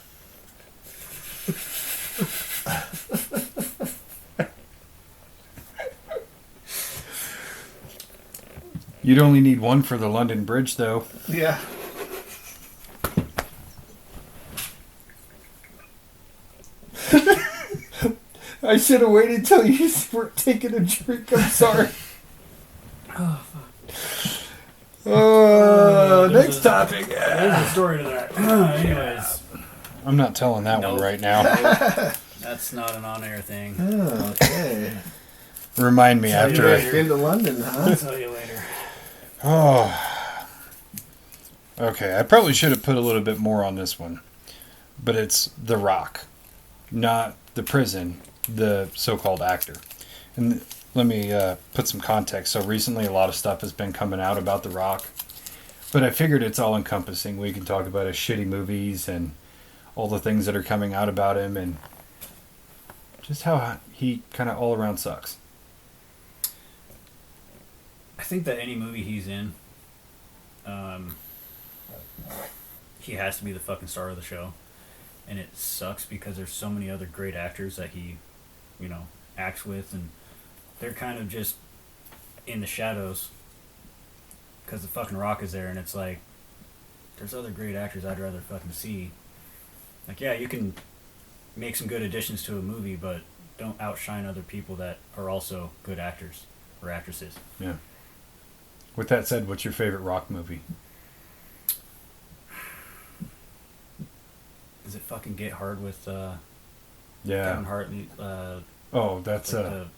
You'd only need one for the London Bridge, though. Yeah. I should have waited till you were taking a drink. I'm sorry. Oh, fuck. Next topic. There's a story to that. Anyways. I'm not telling that one right now. That's not an on-air thing. Oh, okay. Remind me Tell you after. later. Been to London, huh? I'll tell you later. Oh. Okay, I probably should have put a little bit more on this one. But it's The Rock. Not the prison, the so-called actor. And let me put some context. So recently a lot of stuff has been coming out about The Rock. But I figured it's all encompassing. We can talk about his shitty movies and all the things that are coming out about him and just how he kind of all around sucks. I think that any movie he's in, he has to be the fucking star of the show. And it sucks because there's so many other great actors that he, acts with, and they're kind of just in the shadows because the fucking Rock is there, and it's like, there's other great actors I'd rather fucking see. Like, yeah, you can make some good additions to a movie, but don't outshine other people that are also good actors or actresses. Yeah. With that said, what's your favorite Rock movie? Does it fucking Get Hard with Yeah. Kevin Hart? Oh, that's like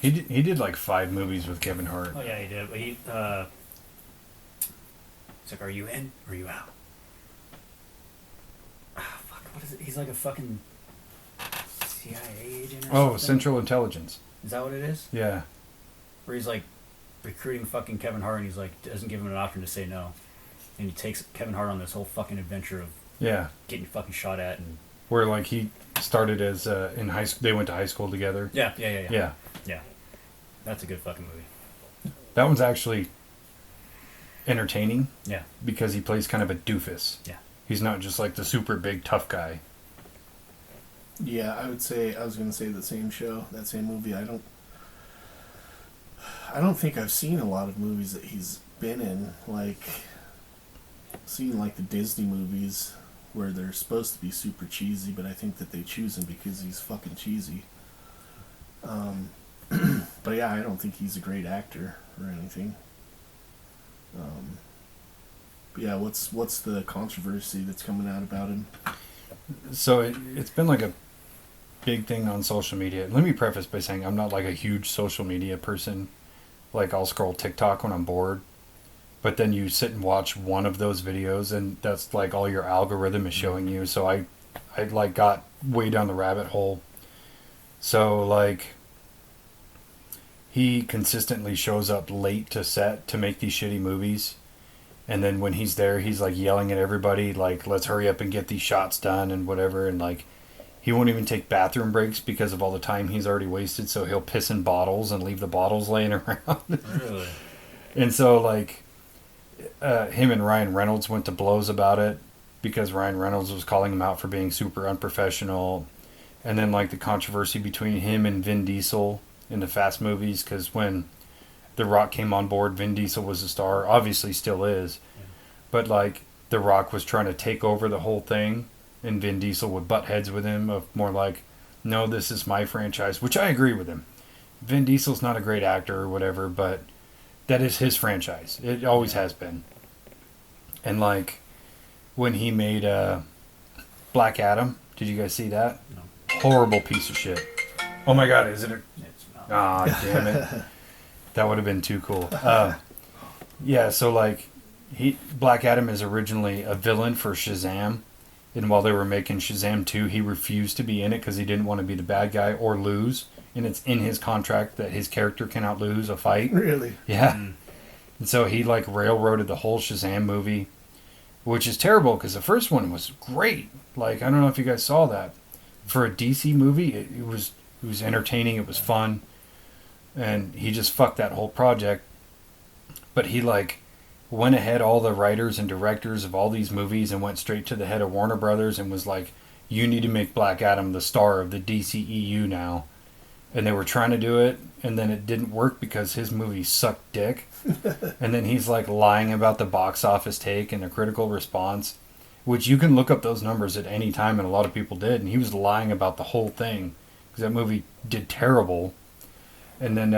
he did like 5 movies with Kevin Hart. oh yeah, he did. But he it's like, are you in or are you out? Ah, fuck. What is it? He's like a fucking CIA agent or something. Central Intelligence. Is that what it is? Yeah. Where he's like recruiting fucking Kevin Hart, and he's like doesn't give him an option to say no, and he takes Kevin Hart on this whole fucking adventure of Yeah. getting fucking shot at and Where like he started as in high school. They went to high school together. yeah. Yeah. That's a good fucking movie. That one's actually entertaining. Yeah. Because he plays kind of a doofus. Yeah. He's not just like the super big tough guy. Yeah, I was going to say the same show, that same movie. I don't think I've seen a lot of movies that he's been in. Like, seen like the Disney movies where they're supposed to be super cheesy, but I think that they choose him because he's fucking cheesy. But yeah, I don't think he's a great actor or anything. But yeah, what's the controversy that's coming out about him? So it's been like a big thing on social media. Let me preface by saying I'm not like a huge social media person. Like I'll scroll TikTok when I'm bored. But then you sit and watch one of those videos and that's like all your algorithm is showing you. So I like got way down the rabbit hole. So like he consistently shows up late to set to make these shitty movies. And then when he's there, he's like yelling at everybody, like, let's hurry up and get these shots done and whatever. And like, he won't even take bathroom breaks because of all the time he's already wasted. So he'll piss in bottles and leave the bottles laying around. Really? And so like, him and Ryan Reynolds went to blows about it because Ryan Reynolds was calling him out for being super unprofessional. And then like the controversy between him and Vin Diesel in the Fast movies, because when The Rock came on board, Vin Diesel was a star, obviously still is, but like The Rock was trying to take over the whole thing, and Vin Diesel would butt heads with him of more like, no, this is my franchise, which I agree with him. Vin Diesel's not a great actor or whatever, but That is his franchise. It always has been. And like when he made Black Adam, did you guys see that? No. Horrible piece of shit. Oh my god, is it a... It's not. Ah, damn it. That would have been too cool. Yeah, so like Black Adam is originally a villain for Shazam. And while they were making Shazam 2, he refused to be in it because he didn't want to be the bad guy or lose. And it's in his contract that his character cannot lose a fight. Really? Yeah. And so he like railroaded the whole Shazam movie, which is terrible because the first one was great. Like, I don't know if you guys saw that. For a DC movie, it was entertaining, it was fun. And he just fucked that whole project. But he like went ahead all the writers and directors of all these movies and went straight to the head of Warner Brothers and was like, you need to make Black Adam the star of the DCEU now. And they were trying to do it, and then it didn't work because his movie sucked dick. And then he's like lying about the box office take and the critical response, which you can look up those numbers at any time, and a lot of people did. And he was lying about the whole thing because that movie did terrible. And then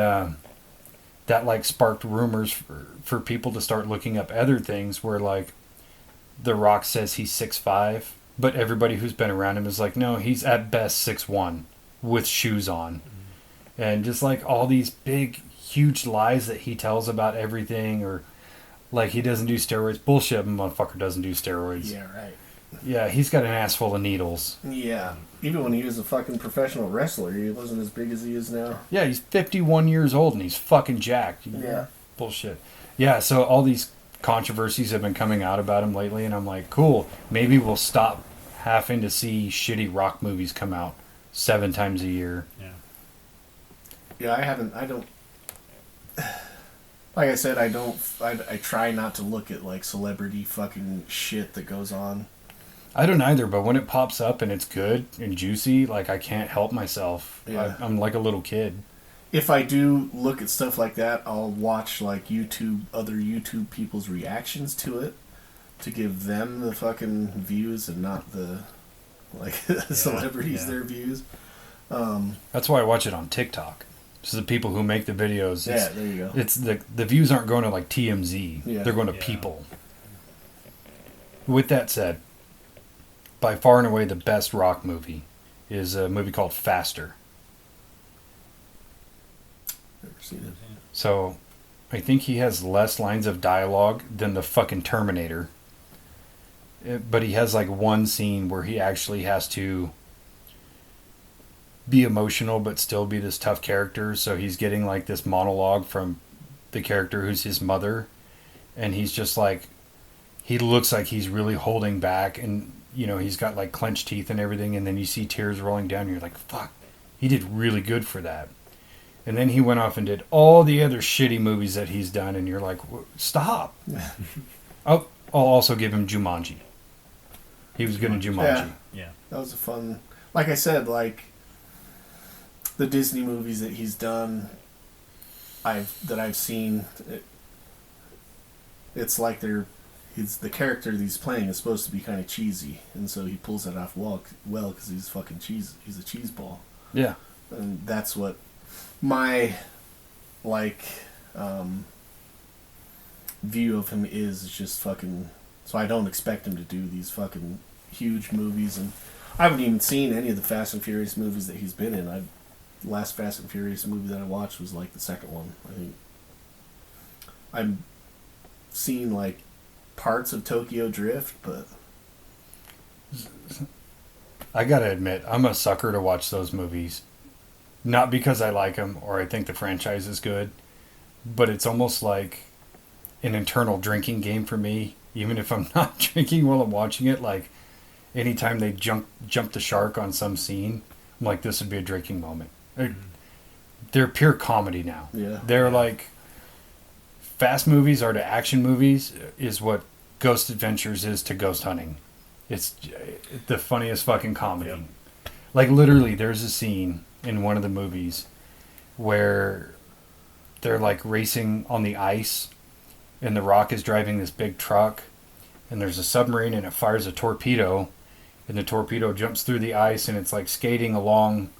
that like sparked rumors for people to start looking up other things where like The Rock says he's 6'5", but everybody who's been around him is like, no, he's at best 6'1" with shoes on. And just like all these big, huge lies that he tells about everything, or like he doesn't do steroids. Bullshit, motherfucker doesn't do steroids. Yeah, right. Yeah, he's got an ass full of needles. Yeah. Even when he was a fucking professional wrestler, he wasn't as big as he is now. Yeah, he's 51 years old and he's fucking jacked. Yeah. Bullshit. Yeah, so all these controversies have been coming out about him lately, and I'm like, cool, maybe we'll stop having to see shitty Rock movies come out 7 times a year. Yeah. Yeah, I don't... Like I said, I try not to look at, like, celebrity fucking shit that goes on. I don't either, but when it pops up and it's good and juicy, like, I can't help myself. Yeah. I'm like a little kid. If I do look at stuff like that, I'll watch, like, other YouTube people's reactions to it to give them the fucking views and not the, like, celebrities their views. That's why I watch it on TikTok. So the people who make the videos, Yeah, there you go. it's the views aren't going to like TMZ. Yeah. They're going to Yeah. people. With that said, by far and away the best Rock movie is a movie called Faster. Never seen it. So I think he has less lines of dialogue than the fucking Terminator. But he has like one scene where he actually has to be emotional but still be this tough character. So he's getting like this monologue from the character who's his mother, and he's just like, he looks like he's really holding back, and you know, he's got like clenched teeth and everything, and then you see tears rolling down and you're like, fuck, he did really good for that. And then he went off and did all the other shitty movies that he's done, and you're like, stop. I'll also give him Jumanji. He was good in Jumanji. Yeah. That was a fun... Like I said, like, the Disney movies that he's done, I've seen, it's like the character that he's playing is supposed to be kind of cheesy, and so he pulls that off well because he's fucking cheese. He's a cheese ball. Yeah. And that's what my, like, view of him is just fucking... So I don't expect him to do these fucking huge movies, and I haven't even seen any of the Fast and Furious movies that he's been in. The last Fast and Furious movie that I watched was like the second one, I think. I've seen like parts of Tokyo Drift, but I gotta admit, I'm a sucker to watch those movies. Not because I like them or I think the franchise is good, but it's almost like an internal drinking game for me. Even if I'm not drinking while I'm watching it, like anytime they jump the shark on some scene, I'm like, this would be a drinking moment. They're pure comedy now. yeah. They're like, fast movies are to action movies is what Ghost Adventures is to ghost hunting. It's the funniest fucking comedy. Yep. Like literally, there's a scene in one of the movies where they're like racing on the ice, and The Rock is driving this big truck, and there's a submarine, and it fires a torpedo, and the torpedo jumps through the ice, and it's like skating along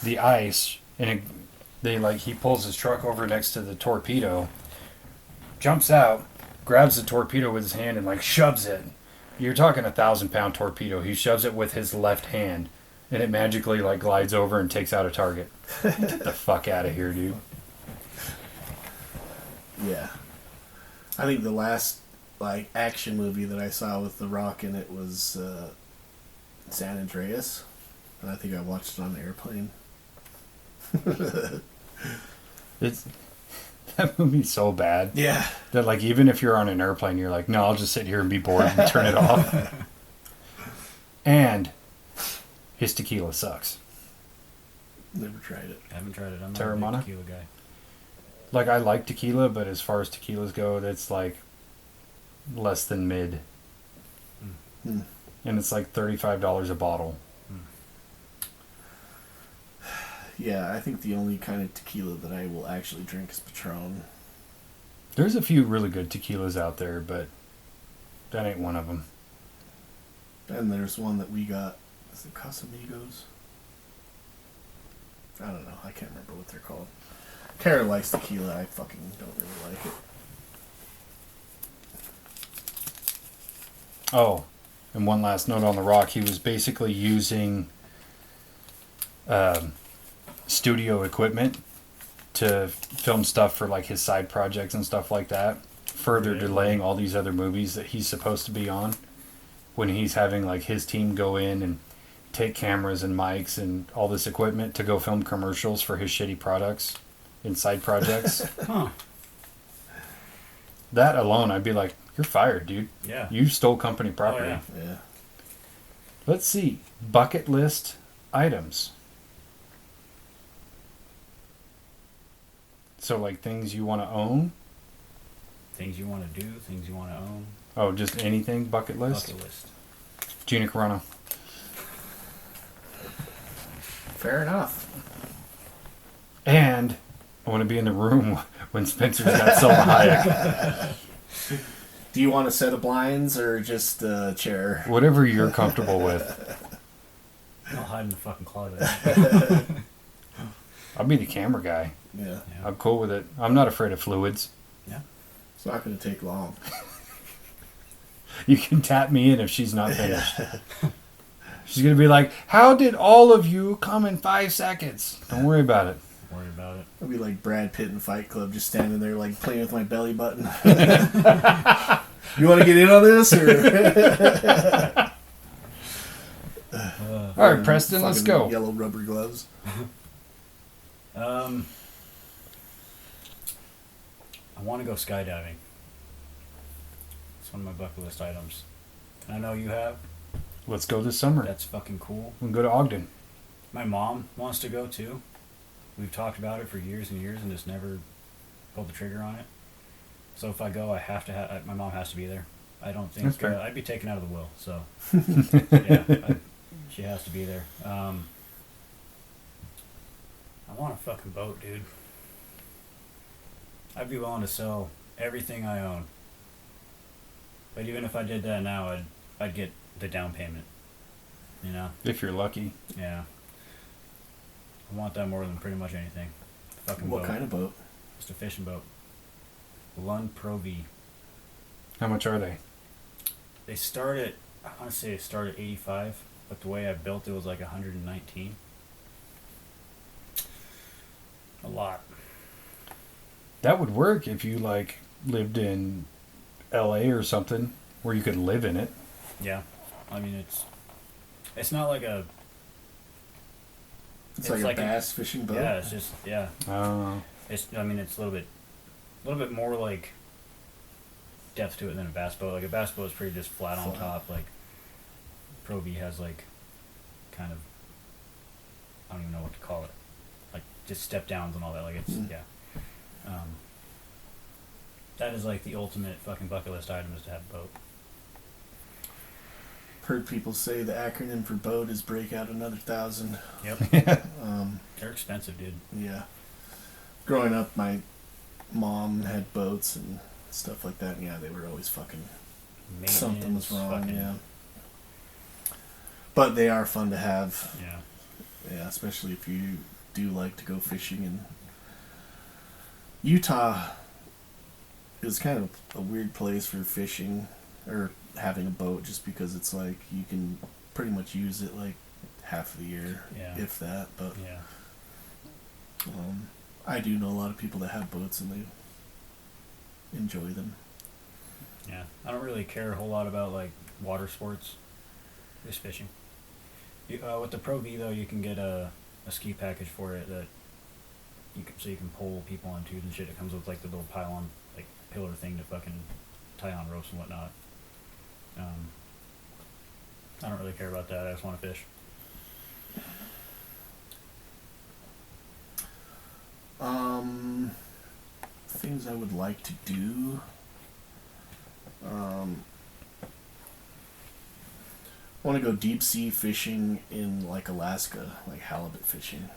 the ice, and he pulls his truck over next to the torpedo, jumps out, grabs the torpedo with his hand and like shoves it. You're talking 1,000-pound torpedo. He shoves it with his left hand, and it magically like glides over and takes out a target. Get the fuck out of here, dude. Yeah. I think the last like action movie that I saw with The Rock in it was San Andreas, and I think I watched it on the airplane. It's that movie's so bad. Yeah. That like even if you're on an airplane, you're like, no, I'll just sit here and be bored and turn it off. And his tequila sucks. Never tried it. I haven't tried it. I'm not Terramana? a big tequila guy. Like I like tequila, but as far as tequilas go, that's like less than mid. Hmm. And it's like $35 a bottle. Yeah, I think the only kind of tequila that I will actually drink is Patron. There's a few really good tequilas out there, but that ain't one of them. And there's one that we got. Is it Casamigos? I don't know. I can't remember what they're called. Tara likes tequila. I fucking don't really like it. Oh, and one last note on The Rock. He was basically using studio equipment to film stuff for like his side projects and stuff like that, further delaying all these other movies that he's supposed to be on, when he's having like his team go in and take cameras and mics and all this equipment to go film commercials for his shitty products and side projects. Huh. That alone, I'd be like, you're fired, dude. Yeah. You stole company property. yeah. Yeah. Let's see. Bucket list items. So, like, things you want to own? Things you want to do, things you want to own. Oh, just anything bucket list? Bucket list. Gina Carano. Fair enough. And I want to be in the room when Spencer's got Selma Hayek. Do you want a set of blinds or just a chair? Whatever you're comfortable with. I'll hide in the fucking closet. I'll be the camera guy. Yeah. Yeah. I'm cool with it. I'm not afraid of fluids. Yeah. It's not going to take long. You can tap me in if she's not finished. She's going to be like, how did all of you come in 5 seconds? Don't worry about it. Worry about it. I'll be like Brad Pitt in Fight Club, just standing there like playing with my belly button. You want to get in on this? Or All right, Preston, let's Fucking go. Yellow rubber gloves. I want to go skydiving. It's one of my bucket list items. And I know you have. Let's go this summer. That's fucking cool. We can go to Ogden. My mom wants to go too. We've talked about it for years and years and just never pulled the trigger on it. So if I go, I have to have my mom has to be there. I don't think That's fair. I'd be taken out of the will. So yeah, she has to be there. I want a fucking boat, dude. I'd be willing to sell everything I own. But even if I did that now, I'd get the down payment. You know? If you're lucky. Yeah. I want that more than pretty much anything. Fucking What boat. kind of boat? Just a fishing boat. Lund Pro V. How much are they? They start at, I want to say they start at 85, but the way I built it was like 119. A lot. That would work if you like lived in LA or something where you could live in it. Yeah. I mean, it's not like a, It's like a bass fishing boat. yeah, it's just, yeah. Oh. It's a little bit more like depth to it than a bass boat. Like a bass boat is pretty just flat on top. Like Pro V has like kind of, I don't even know what to call it. Like just step downs and all that. Like it's yeah. That is like the ultimate fucking bucket list item is to have a boat. Heard people say the acronym for boat is break out another 1,000. Yep. Um, They're expensive, dude. yeah. Growing up, my mom had boats and stuff like that. And yeah, they were always fucking something was wrong. Fucking, Yeah. But they are fun to have. Yeah. Yeah, especially if you do like to go fishing in Utah. it's kind of a weird place for fishing or having a boat, just because it's like you can pretty much use it like half the year, Yeah. if that. But Yeah. I do know a lot of people that have boats and they enjoy them. Yeah. I don't really care a whole lot about like water sports. Just fishing. With the Pro V though, you can get a ski package for it that you can pull people on tubes and shit. It comes with like the little pylon, like pillar thing to fucking tie on ropes and whatnot. I don't really care about that. I just want to fish. Things I would like to do. I want to go deep sea fishing in like Alaska, like halibut fishing.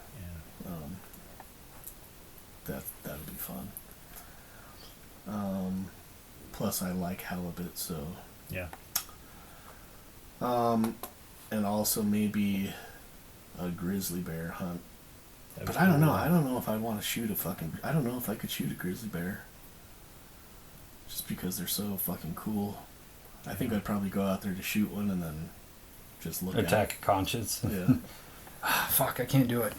Yeah. That would be fun. Plus, I like halibut, so. Yeah. And also maybe a grizzly bear hunt. That'd But be I don't cool. know. I don't know if I want to shoot a fucking. I don't know if I could shoot a grizzly bear. Just because they're so fucking cool. I think I'd probably go out there to shoot one and then just look Attack a conscience. at it. Fuck, I can't do it.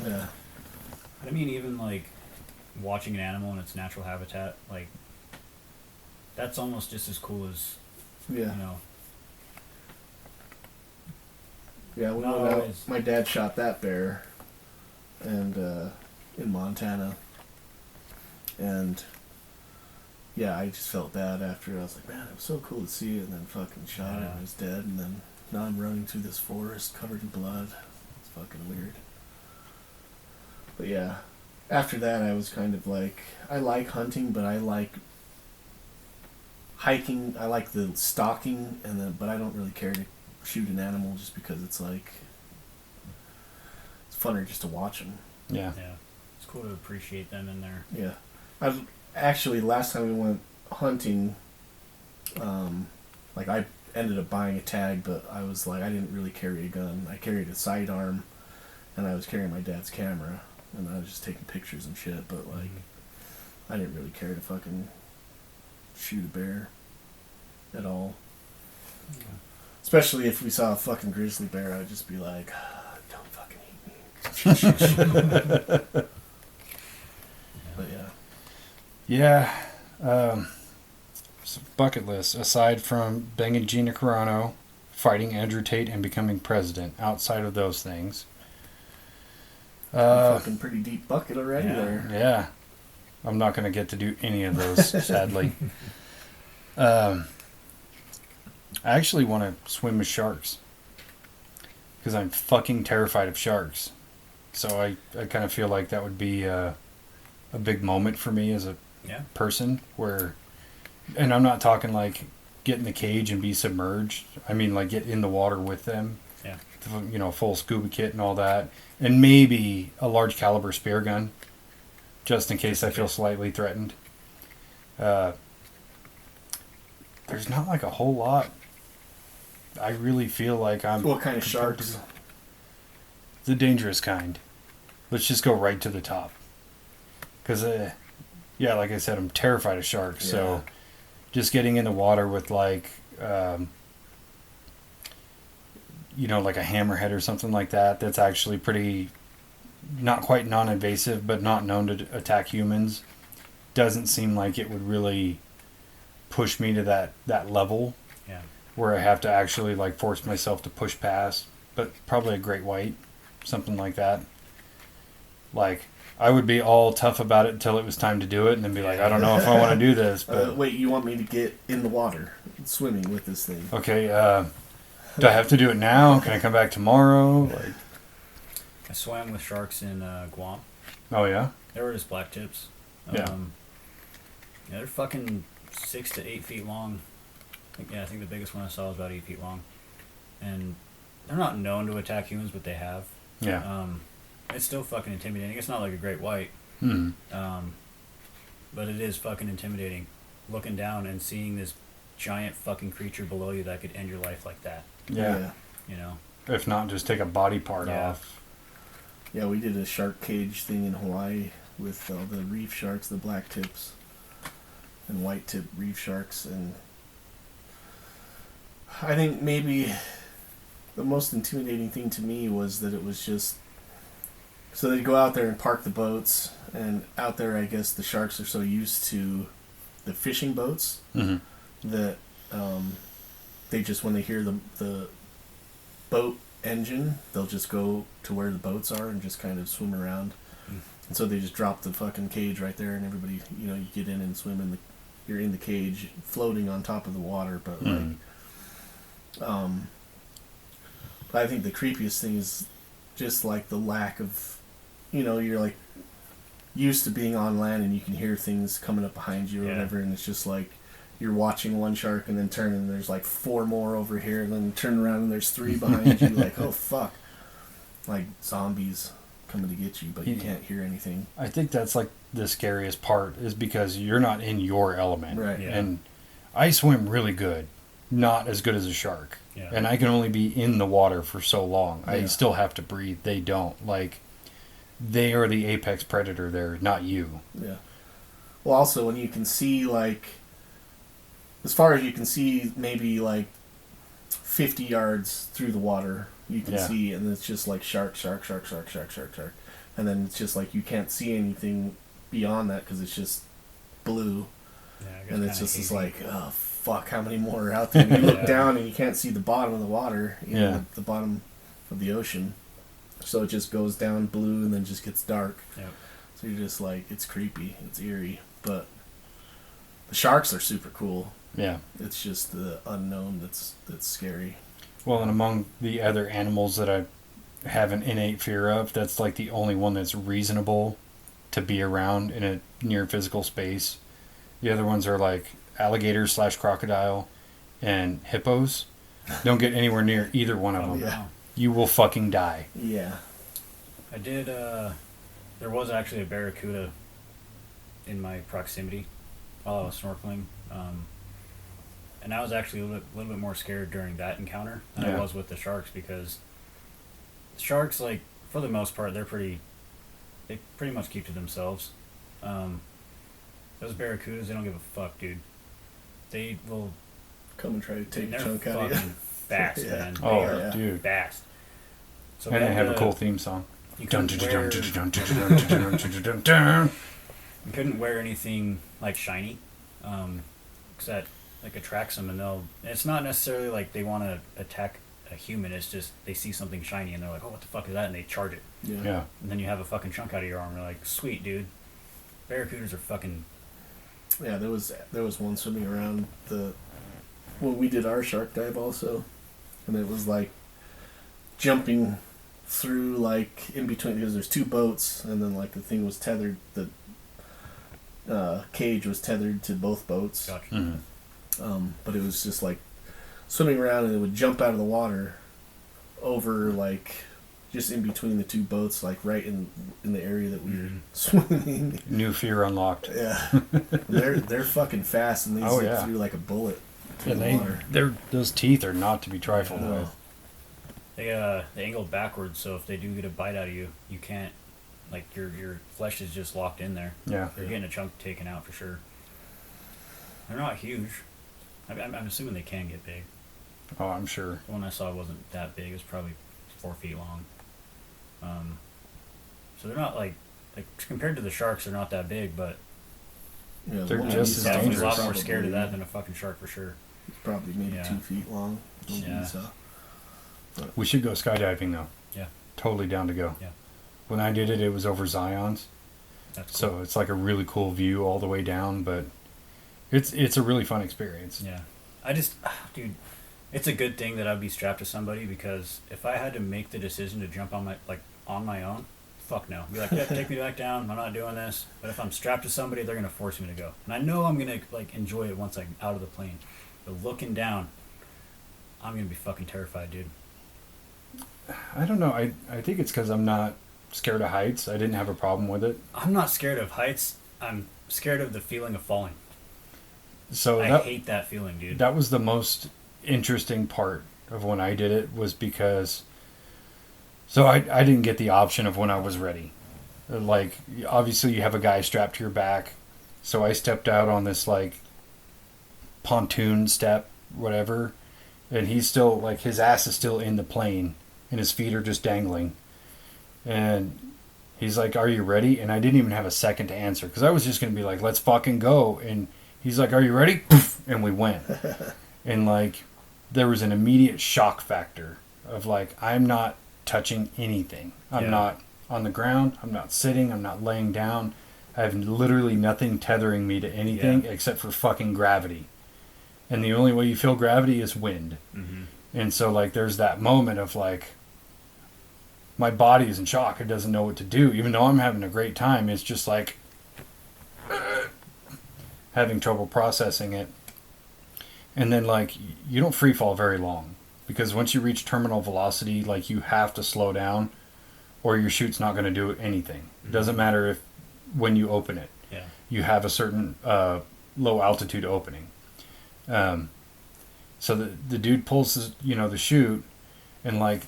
Yeah. I mean, even like watching an animal in its natural habitat, like that's almost just as cool as Yeah. you know. Yeah, we Not went out. always. My dad shot that bear, and in Montana, and yeah, I just felt bad after. I was like, man, it was so cool to see it, and then fucking shot it, Yeah. and it was dead, and then now I'm running through this forest covered in blood. It's fucking weird. But yeah, after that, I was kind of like, I like hunting, but I like hiking. I like the stalking, but I don't really care to shoot an animal just because it's like it's funner just to watch them. Yeah. Yeah, it's cool to appreciate them in there. Yeah, I actually last time we went hunting, like I ended up buying a tag, but I was like I didn't really carry a gun. I carried a sidearm, and I was carrying my dad's camera, and I was just taking pictures and shit. But like, I didn't really care to fucking shoot a bear at all. Yeah. Especially if we saw a fucking grizzly bear, I'd just be like, don't fucking eat me. But yeah. Yeah. So bucket list. Aside from banging Gina Carano, fighting Andrew Tate, and becoming president, outside of those things. Fucking pretty deep bucket already Yeah. there. Yeah. I'm not going to get to do any of those, sadly. I actually want to swim with sharks. Because I'm fucking terrified of sharks. So I kind of feel like that would be a big moment for me as a Yeah. person where, and I'm not talking like get in the cage and be submerged. I mean like get in the water with them. Yeah. You know, full scuba kit and all that. And maybe a large caliber spear gun. Just in case I feel slightly threatened. There's not like a whole lot. I really feel like I'm... What kind of sharks? The dangerous kind. Let's just go right to the top. Because, yeah, like I said, I'm terrified of sharks. Yeah. So just getting in the water with like, you know, like a hammerhead or something like that, that's actually pretty, not quite non-invasive, but not known to attack humans, doesn't seem like it would really push me to that level. Yeah. Where I have to actually like force myself to push past, but probably a great white, something like that. Like I would be all tough about it until it was time to do it, and then be like, I don't know if I want to do this. But Wait, you want me to get in the water, swimming with this thing? okay, do I have to do it now? Can I come back tomorrow? Like, I swam with sharks in Guam. oh yeah, They were just black tips. Yeah. Yeah, they're fucking 6 to 8 feet long. Yeah, I think the biggest one I saw was about 8 feet long. And they're not known to attack humans, but they have. yeah. It's still fucking intimidating. It's not like a great white. Hmm. But it is fucking intimidating. Looking down and seeing this giant fucking creature below you that could end your life like that. Yeah. You know? If not, just take a body part Yeah. off. Yeah, we did a shark cage thing in Hawaii with all the reef sharks, the black tips. and white-tip reef sharks. And I think maybe the most intimidating thing to me was that it was just, so they'd go out there and park the boats, and out there I guess the sharks are so used to the fishing boats that they just, when they hear the boat engine, they'll just go to where the boats are and just kind of swim around. And so they just drop the fucking cage right there, and everybody, you know, you get in and swim in the, you're in the cage floating on top of the water. But but I think the creepiest thing is just like the lack of, you know, you're like used to being on land and you can hear things coming up behind you or whatever, and it's just like you're watching one shark and then turn and there's like 4 more over here, and then turn around and there's 3 behind you. Like, oh fuck, like zombies coming to get you, but you can't hear anything. I think that's like the scariest part, is because you're not in your element. Right. Yeah. And I swim really good, not as good as a shark. Yeah. And I can only be in the water for so long. I Yeah. still have to breathe. They don't. Like, they are the apex predator there, not you. Yeah. Well, also when you can see, like, as far as you can see, maybe like 50 yards through the water, you can see, and it's just like shark, shark, shark, shark, shark, shark, shark, and then it's just like you can't see anything beyond that because it's just blue, and it's just this like, oh fuck, how many more are out there? And you look down and you can't see the bottom of the water, you know, the bottom of the ocean, so it just goes down blue and then just gets dark. Yep. So you're just like, it's creepy, it's eerie, but the sharks are super cool. Yeah. It's just the unknown that's scary. Well, and among the other animals that I have an innate fear of, that's like the only one that's reasonable to be around in a near physical space. The other ones are like alligators / crocodile and hippos. Don't get anywhere near either one of them. Yeah. You will fucking die. Yeah. I did, there was actually a barracuda in my proximity while I was snorkeling. And I was actually a little bit more scared during that encounter than I was with the sharks, because the sharks, like, for the most part, they pretty much keep to themselves. Those barracudas, they don't give a fuck, dude. They will Come and try to take a they're chunk out of you. fucking fast, Yeah. man. Oh, They are yeah. dude. fast. So And we they had have a to- cool theme song. You Dun, couldn't dun, wear, dun, dun, dun, dun, dun, dun, dun, dun, dun. you couldn't wear anything like shiny, because that like attracts them, and it's not necessarily like they want to attack a human. It's just they see something shiny and they're like, oh, what the fuck is that? And they charge it, Yeah. and then you have a fucking chunk out of your arm. You're like, sweet, dude. Barracudas are fucking. Yeah, there was one swimming around when we did our shark dive also, and it was like jumping through, like, in between, because there's 2 boats, and then like the thing was tethered, the cage was tethered to both boats. Gotcha. Mm-hmm. But it was just like swimming around, and it would jump out of the water over, like, just in between the 2 boats, like right in the area that we were swimming. New fear unlocked. Yeah, they're fucking fast, and they Oh, zip yeah. through like a bullet through And the water. those teeth are not to be trifled No. with. They angled backwards, so if they do get a bite out of you, you can't, like, your flesh is just locked in there. Yeah. You're getting a chunk taken out for sure. They're not huge. I'm assuming they can get big. Oh, I'm sure. The one I saw wasn't that big. It was probably 4 feet long. So they're not like compared to the sharks, they're not that big, but Yeah, the They're one just we as saw definitely was a lot more probably- scared of that than a fucking shark for sure. Probably maybe Yeah. 2 feet long. the one we Yeah. saw. We should go skydiving, though. Yeah. Totally down to go. Yeah. When I did it, it was over Zion's. That's cool. So it's like a really cool view all the way down, but it's a really fun experience. Yeah. Dude, it's a good thing that I'd be strapped to somebody, because if I had to make the decision to jump on my own, fuck no. Be like, yeah, take me back down. I'm not doing this. But if I'm strapped to somebody, they're gonna force me to go, and I know I'm gonna like enjoy it once I'm out of the plane. But looking down, I'm gonna be fucking terrified, dude. I don't know. I think it's because I'm not scared of heights. I didn't have a problem with it. I'm not scared of heights. I'm scared of the feeling of falling. So I hate that feeling, dude. that was the most interesting part of when I did it, was because I didn't get the option of when I was ready. Like, obviously you have a guy strapped to your back, So I stepped out on this like pontoon step, whatever, and he's still like his ass is still in the plane and his feet are just dangling. And he's like, "Are you ready?" And I didn't even have a second to answer because I was just gonna be like, "Let's fucking go." And he's like, "Are you ready?" Poof, and we went. And like, there was an immediate shock factor of like, I'm not touching anything. I'm not on the ground. I'm not sitting. I'm not laying down. I have literally nothing tethering me to anything except for fucking gravity. And the only way you feel gravity is wind. Mm-hmm. And so like, there's that moment of like, my body is in shock. It doesn't know what to do. Even though I'm having a great time, it's just like having trouble processing it. And then like, you don't free fall very long because once you reach terminal velocity, like you have to slow down or your chute's not going to do anything. It doesn't matter if when you open it, you have a certain low altitude opening. So the dude pulls the chute, and like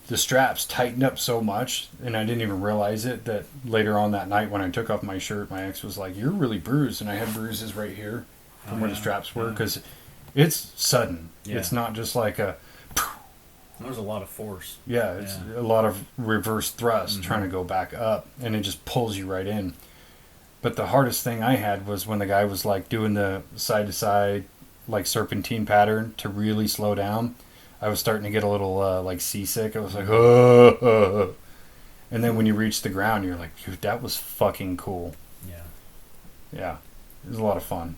the straps tightened up so much, and I didn't even realize it, that later on that night when I took off my shirt, my ex was like, "You're really bruised," and I had bruises right here from where the straps were because it's sudden. It's not just like a. There's a lot of force. Yeah, it's a lot of reverse thrust trying to go back up, and it just pulls you right in. But the hardest thing I had was when the guy was like doing the side to side, like serpentine pattern to really slow down. I was starting to get a little like seasick. I was like, oh. And then when you reach the ground, you're like, dude, that was fucking cool. Yeah, it was a lot of fun.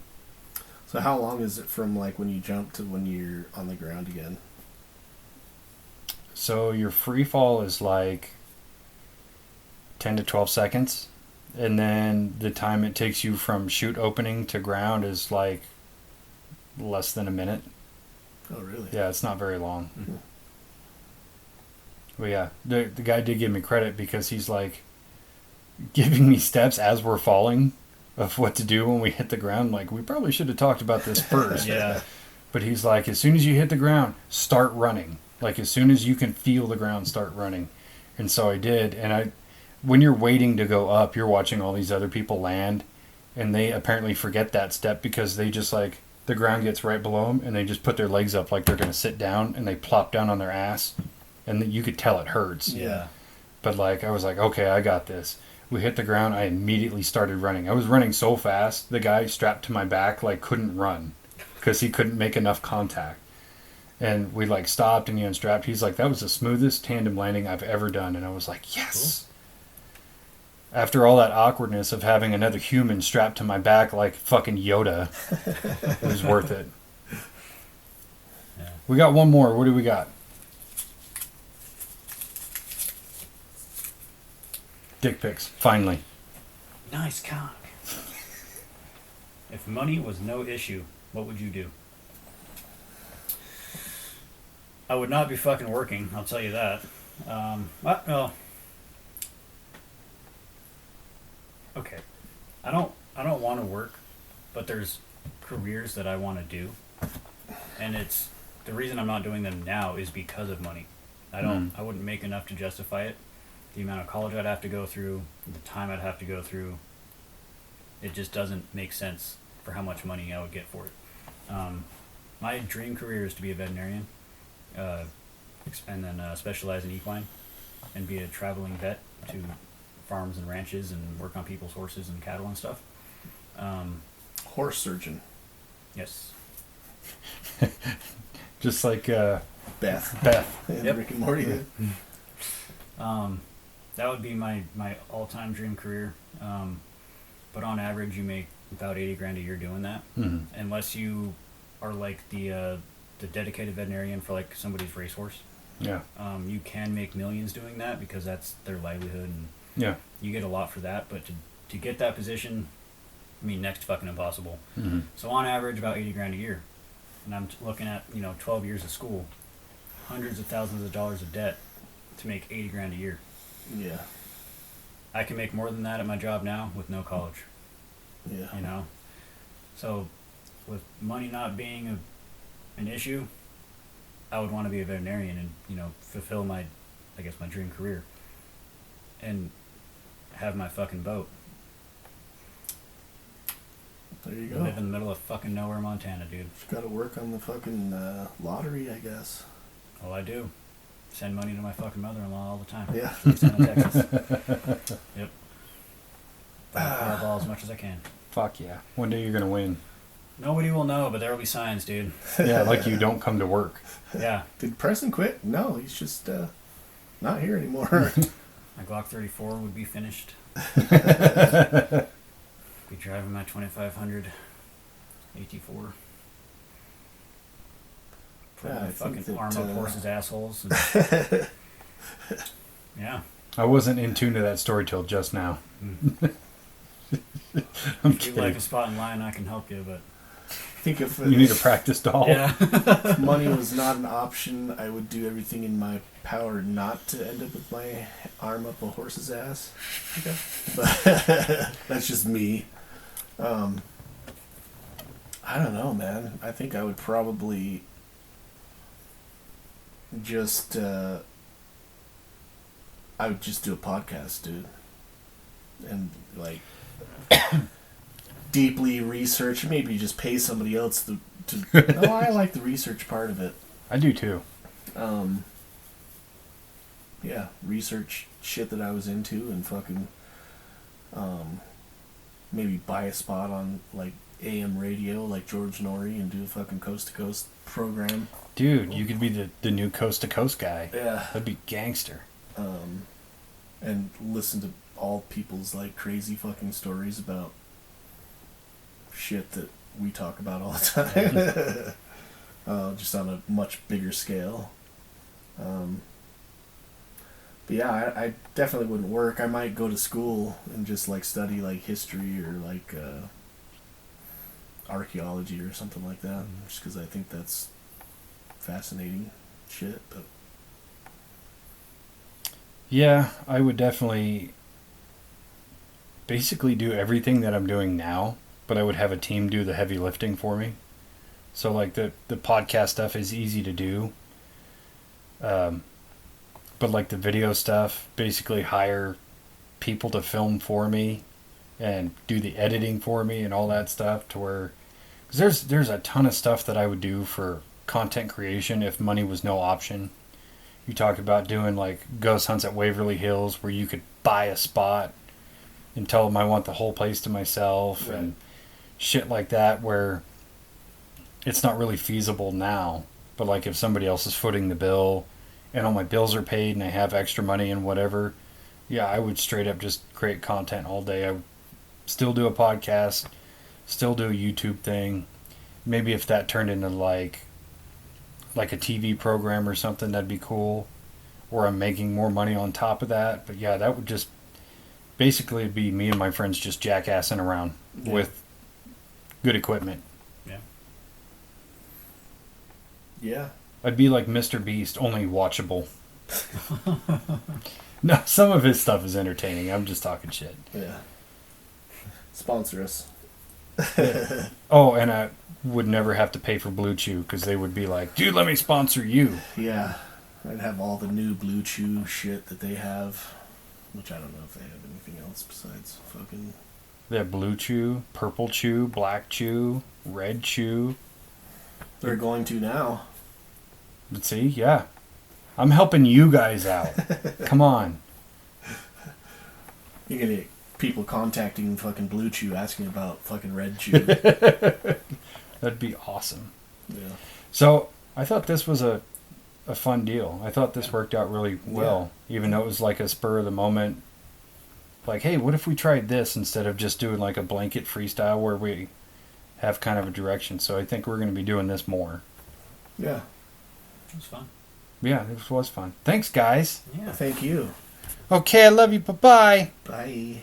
So how long is it from like when you jump to when you're on the ground again? So your free fall is like 10 to 12 seconds. And then the time it takes you from chute opening to ground is like less than a minute. Oh, really? Yeah, it's not very long. Mm-hmm. But yeah, the guy did give me credit because he's like giving me steps as we're falling of what to do when we hit the ground. Like, we probably should have talked about this first. But he's like, as soon as you hit the ground, start running. Like, as soon as you can feel the ground, start running. And so I did. And when you're waiting to go up, you're watching all these other people land, and they apparently forget that step because they just like, the ground gets right below them, and they just put their legs up like they're going to sit down, and they plop down on their ass, and you could tell it hurts. Yeah. But like, I was like, okay, I got this. We hit the ground. I immediately started running. I was running so fast, the guy strapped to my back like couldn't run because he couldn't make enough contact. And we like stopped, and he unstrapped. He's like, that was the smoothest tandem landing I've ever done. And I was like, yes. Cool. After all that awkwardness of having another human strapped to my back like fucking Yoda, it was worth it. Yeah. We got one more. What do we got? Dick pics, finally. Nice cock. If money was no issue, what would you do? I would not be fucking working, I'll tell you that. Well, okay. I don't want to work, but there's careers that I want to do, and it's the reason I'm not doing them now is because of money. I wouldn't make enough to justify it. The amount of college I'd have to go through, the time I'd have to go through, it just doesn't make sense for how much money I would get for it. My dream career is to be a veterinarian, and then specialize in equine, and be a traveling vet to farms and ranches and work on people's horses and cattle and stuff. Horse surgeon. Yes. Just like Beth. And Rick and Morty. That would be my all-time dream career. But on average, you make about $80,000 a year doing that, unless you are like the dedicated veterinarian for like somebody's racehorse. Yeah. You can make millions doing that because that's their livelihood, and you get a lot for that. But to get that position, I mean, next to fucking impossible. So on average, about $80,000 a year, and I'm looking at 12 years of school, hundreds of thousands of dollars of debt to make $80,000 a year. Yeah. I can make more than that at my job now with no college. Yeah. So with money not being an issue, I would want to be a veterinarian and, fulfill my dream career and have my fucking boat. There you We go. live in the middle of fucking nowhere, Montana, dude. Got to work on the fucking lottery, I guess. Oh, I do. Send money to my fucking mother-in-law all the time. Yeah. Houston, Texas. Yep. Powerball as much as I can. Fuck yeah. One day you're going to win. Nobody will know, but there will be signs, dude. Yeah, like you don't come to work. Yeah. Did Preston quit? No, he's just not here anymore. My Glock 34 would be finished. Be driving my 2500 AT4. Putting Yeah, my I think fucking that, arm up horses' assholes. And yeah. I wasn't in tune to that story till just now. Mm. I'm If you kidding. like a spot in line, I can help you, but I think if You need a practice doll. yeah. if money was not an option, I would do everything in my power not to end up with my arm up a horse's ass. Okay. But that's just me. I don't know, man. I think I would probably just I would just do a podcast, dude, and like deeply research. Maybe just pay somebody else to. No, I like the research part of it. I do too. Yeah, research shit that I was into and fucking maybe buy a spot on like AM radio like George Norrie and do a fucking coast to coast program. Dude, you could be the new coast to coast guy. Yeah. That'd be gangster. And listen to all people's like crazy fucking stories about shit that we talk about all the time. Just on a much bigger scale. But yeah, I definitely wouldn't work. I might go to school and just like study like history or like archaeology or something like that, just because I think that's fascinating shit. But Yeah, I would definitely basically do everything that I'm doing now, but I would have a team do the heavy lifting for me. So like the podcast stuff is easy to do. But like the video stuff, basically hire people to film for me and do the editing for me and all that stuff to where, cause there's a ton of stuff that I would do for content creation if money was no option. You talked about doing like ghost hunts at Waverly Hills where you could buy a spot and tell them I want the whole place to myself, Right. and shit like that where it's not really feasible now. But like if somebody else is footing the bill and all my bills are paid and I have extra money and whatever, yeah, I would straight up just create content all day. I would still do a podcast, still do a YouTube thing. Maybe if that turned into like a TV program or something, that'd be cool. Or I'm making more money on top of that. But yeah, that would just basically be me and my friends just jackassing around Yeah. with good equipment. Yeah. yeah, I'd be like Mr. Beast, only watchable. No, some of his stuff is entertaining. I'm just talking shit. yeah. Sponsor us. Oh, and I would never have to pay for Blue Chew because they would be like, dude, let me sponsor you. Yeah, I'd have all the new Blue Chew shit that they have, which I don't know if they have anything else besides fucking. They have Blue Chew, Purple Chew, Black Chew, Red Chew. They're going to now. But see, yeah. I'm helping you guys out. Come on. You're gonna get people contacting fucking Blue Chew asking about fucking Red Chew. That'd be awesome. Yeah. So I thought this was a fun deal. I thought this worked out really well, even though it was like a spur of the moment. Like, hey, what if we tried this instead of just doing like a blanket freestyle where we have kind of a direction? So I think we're going to be doing this more. Yeah. It was fun. Yeah, this was fun. Thanks, guys. Yeah. Thank you. Okay, I love you. Bye-bye. Bye.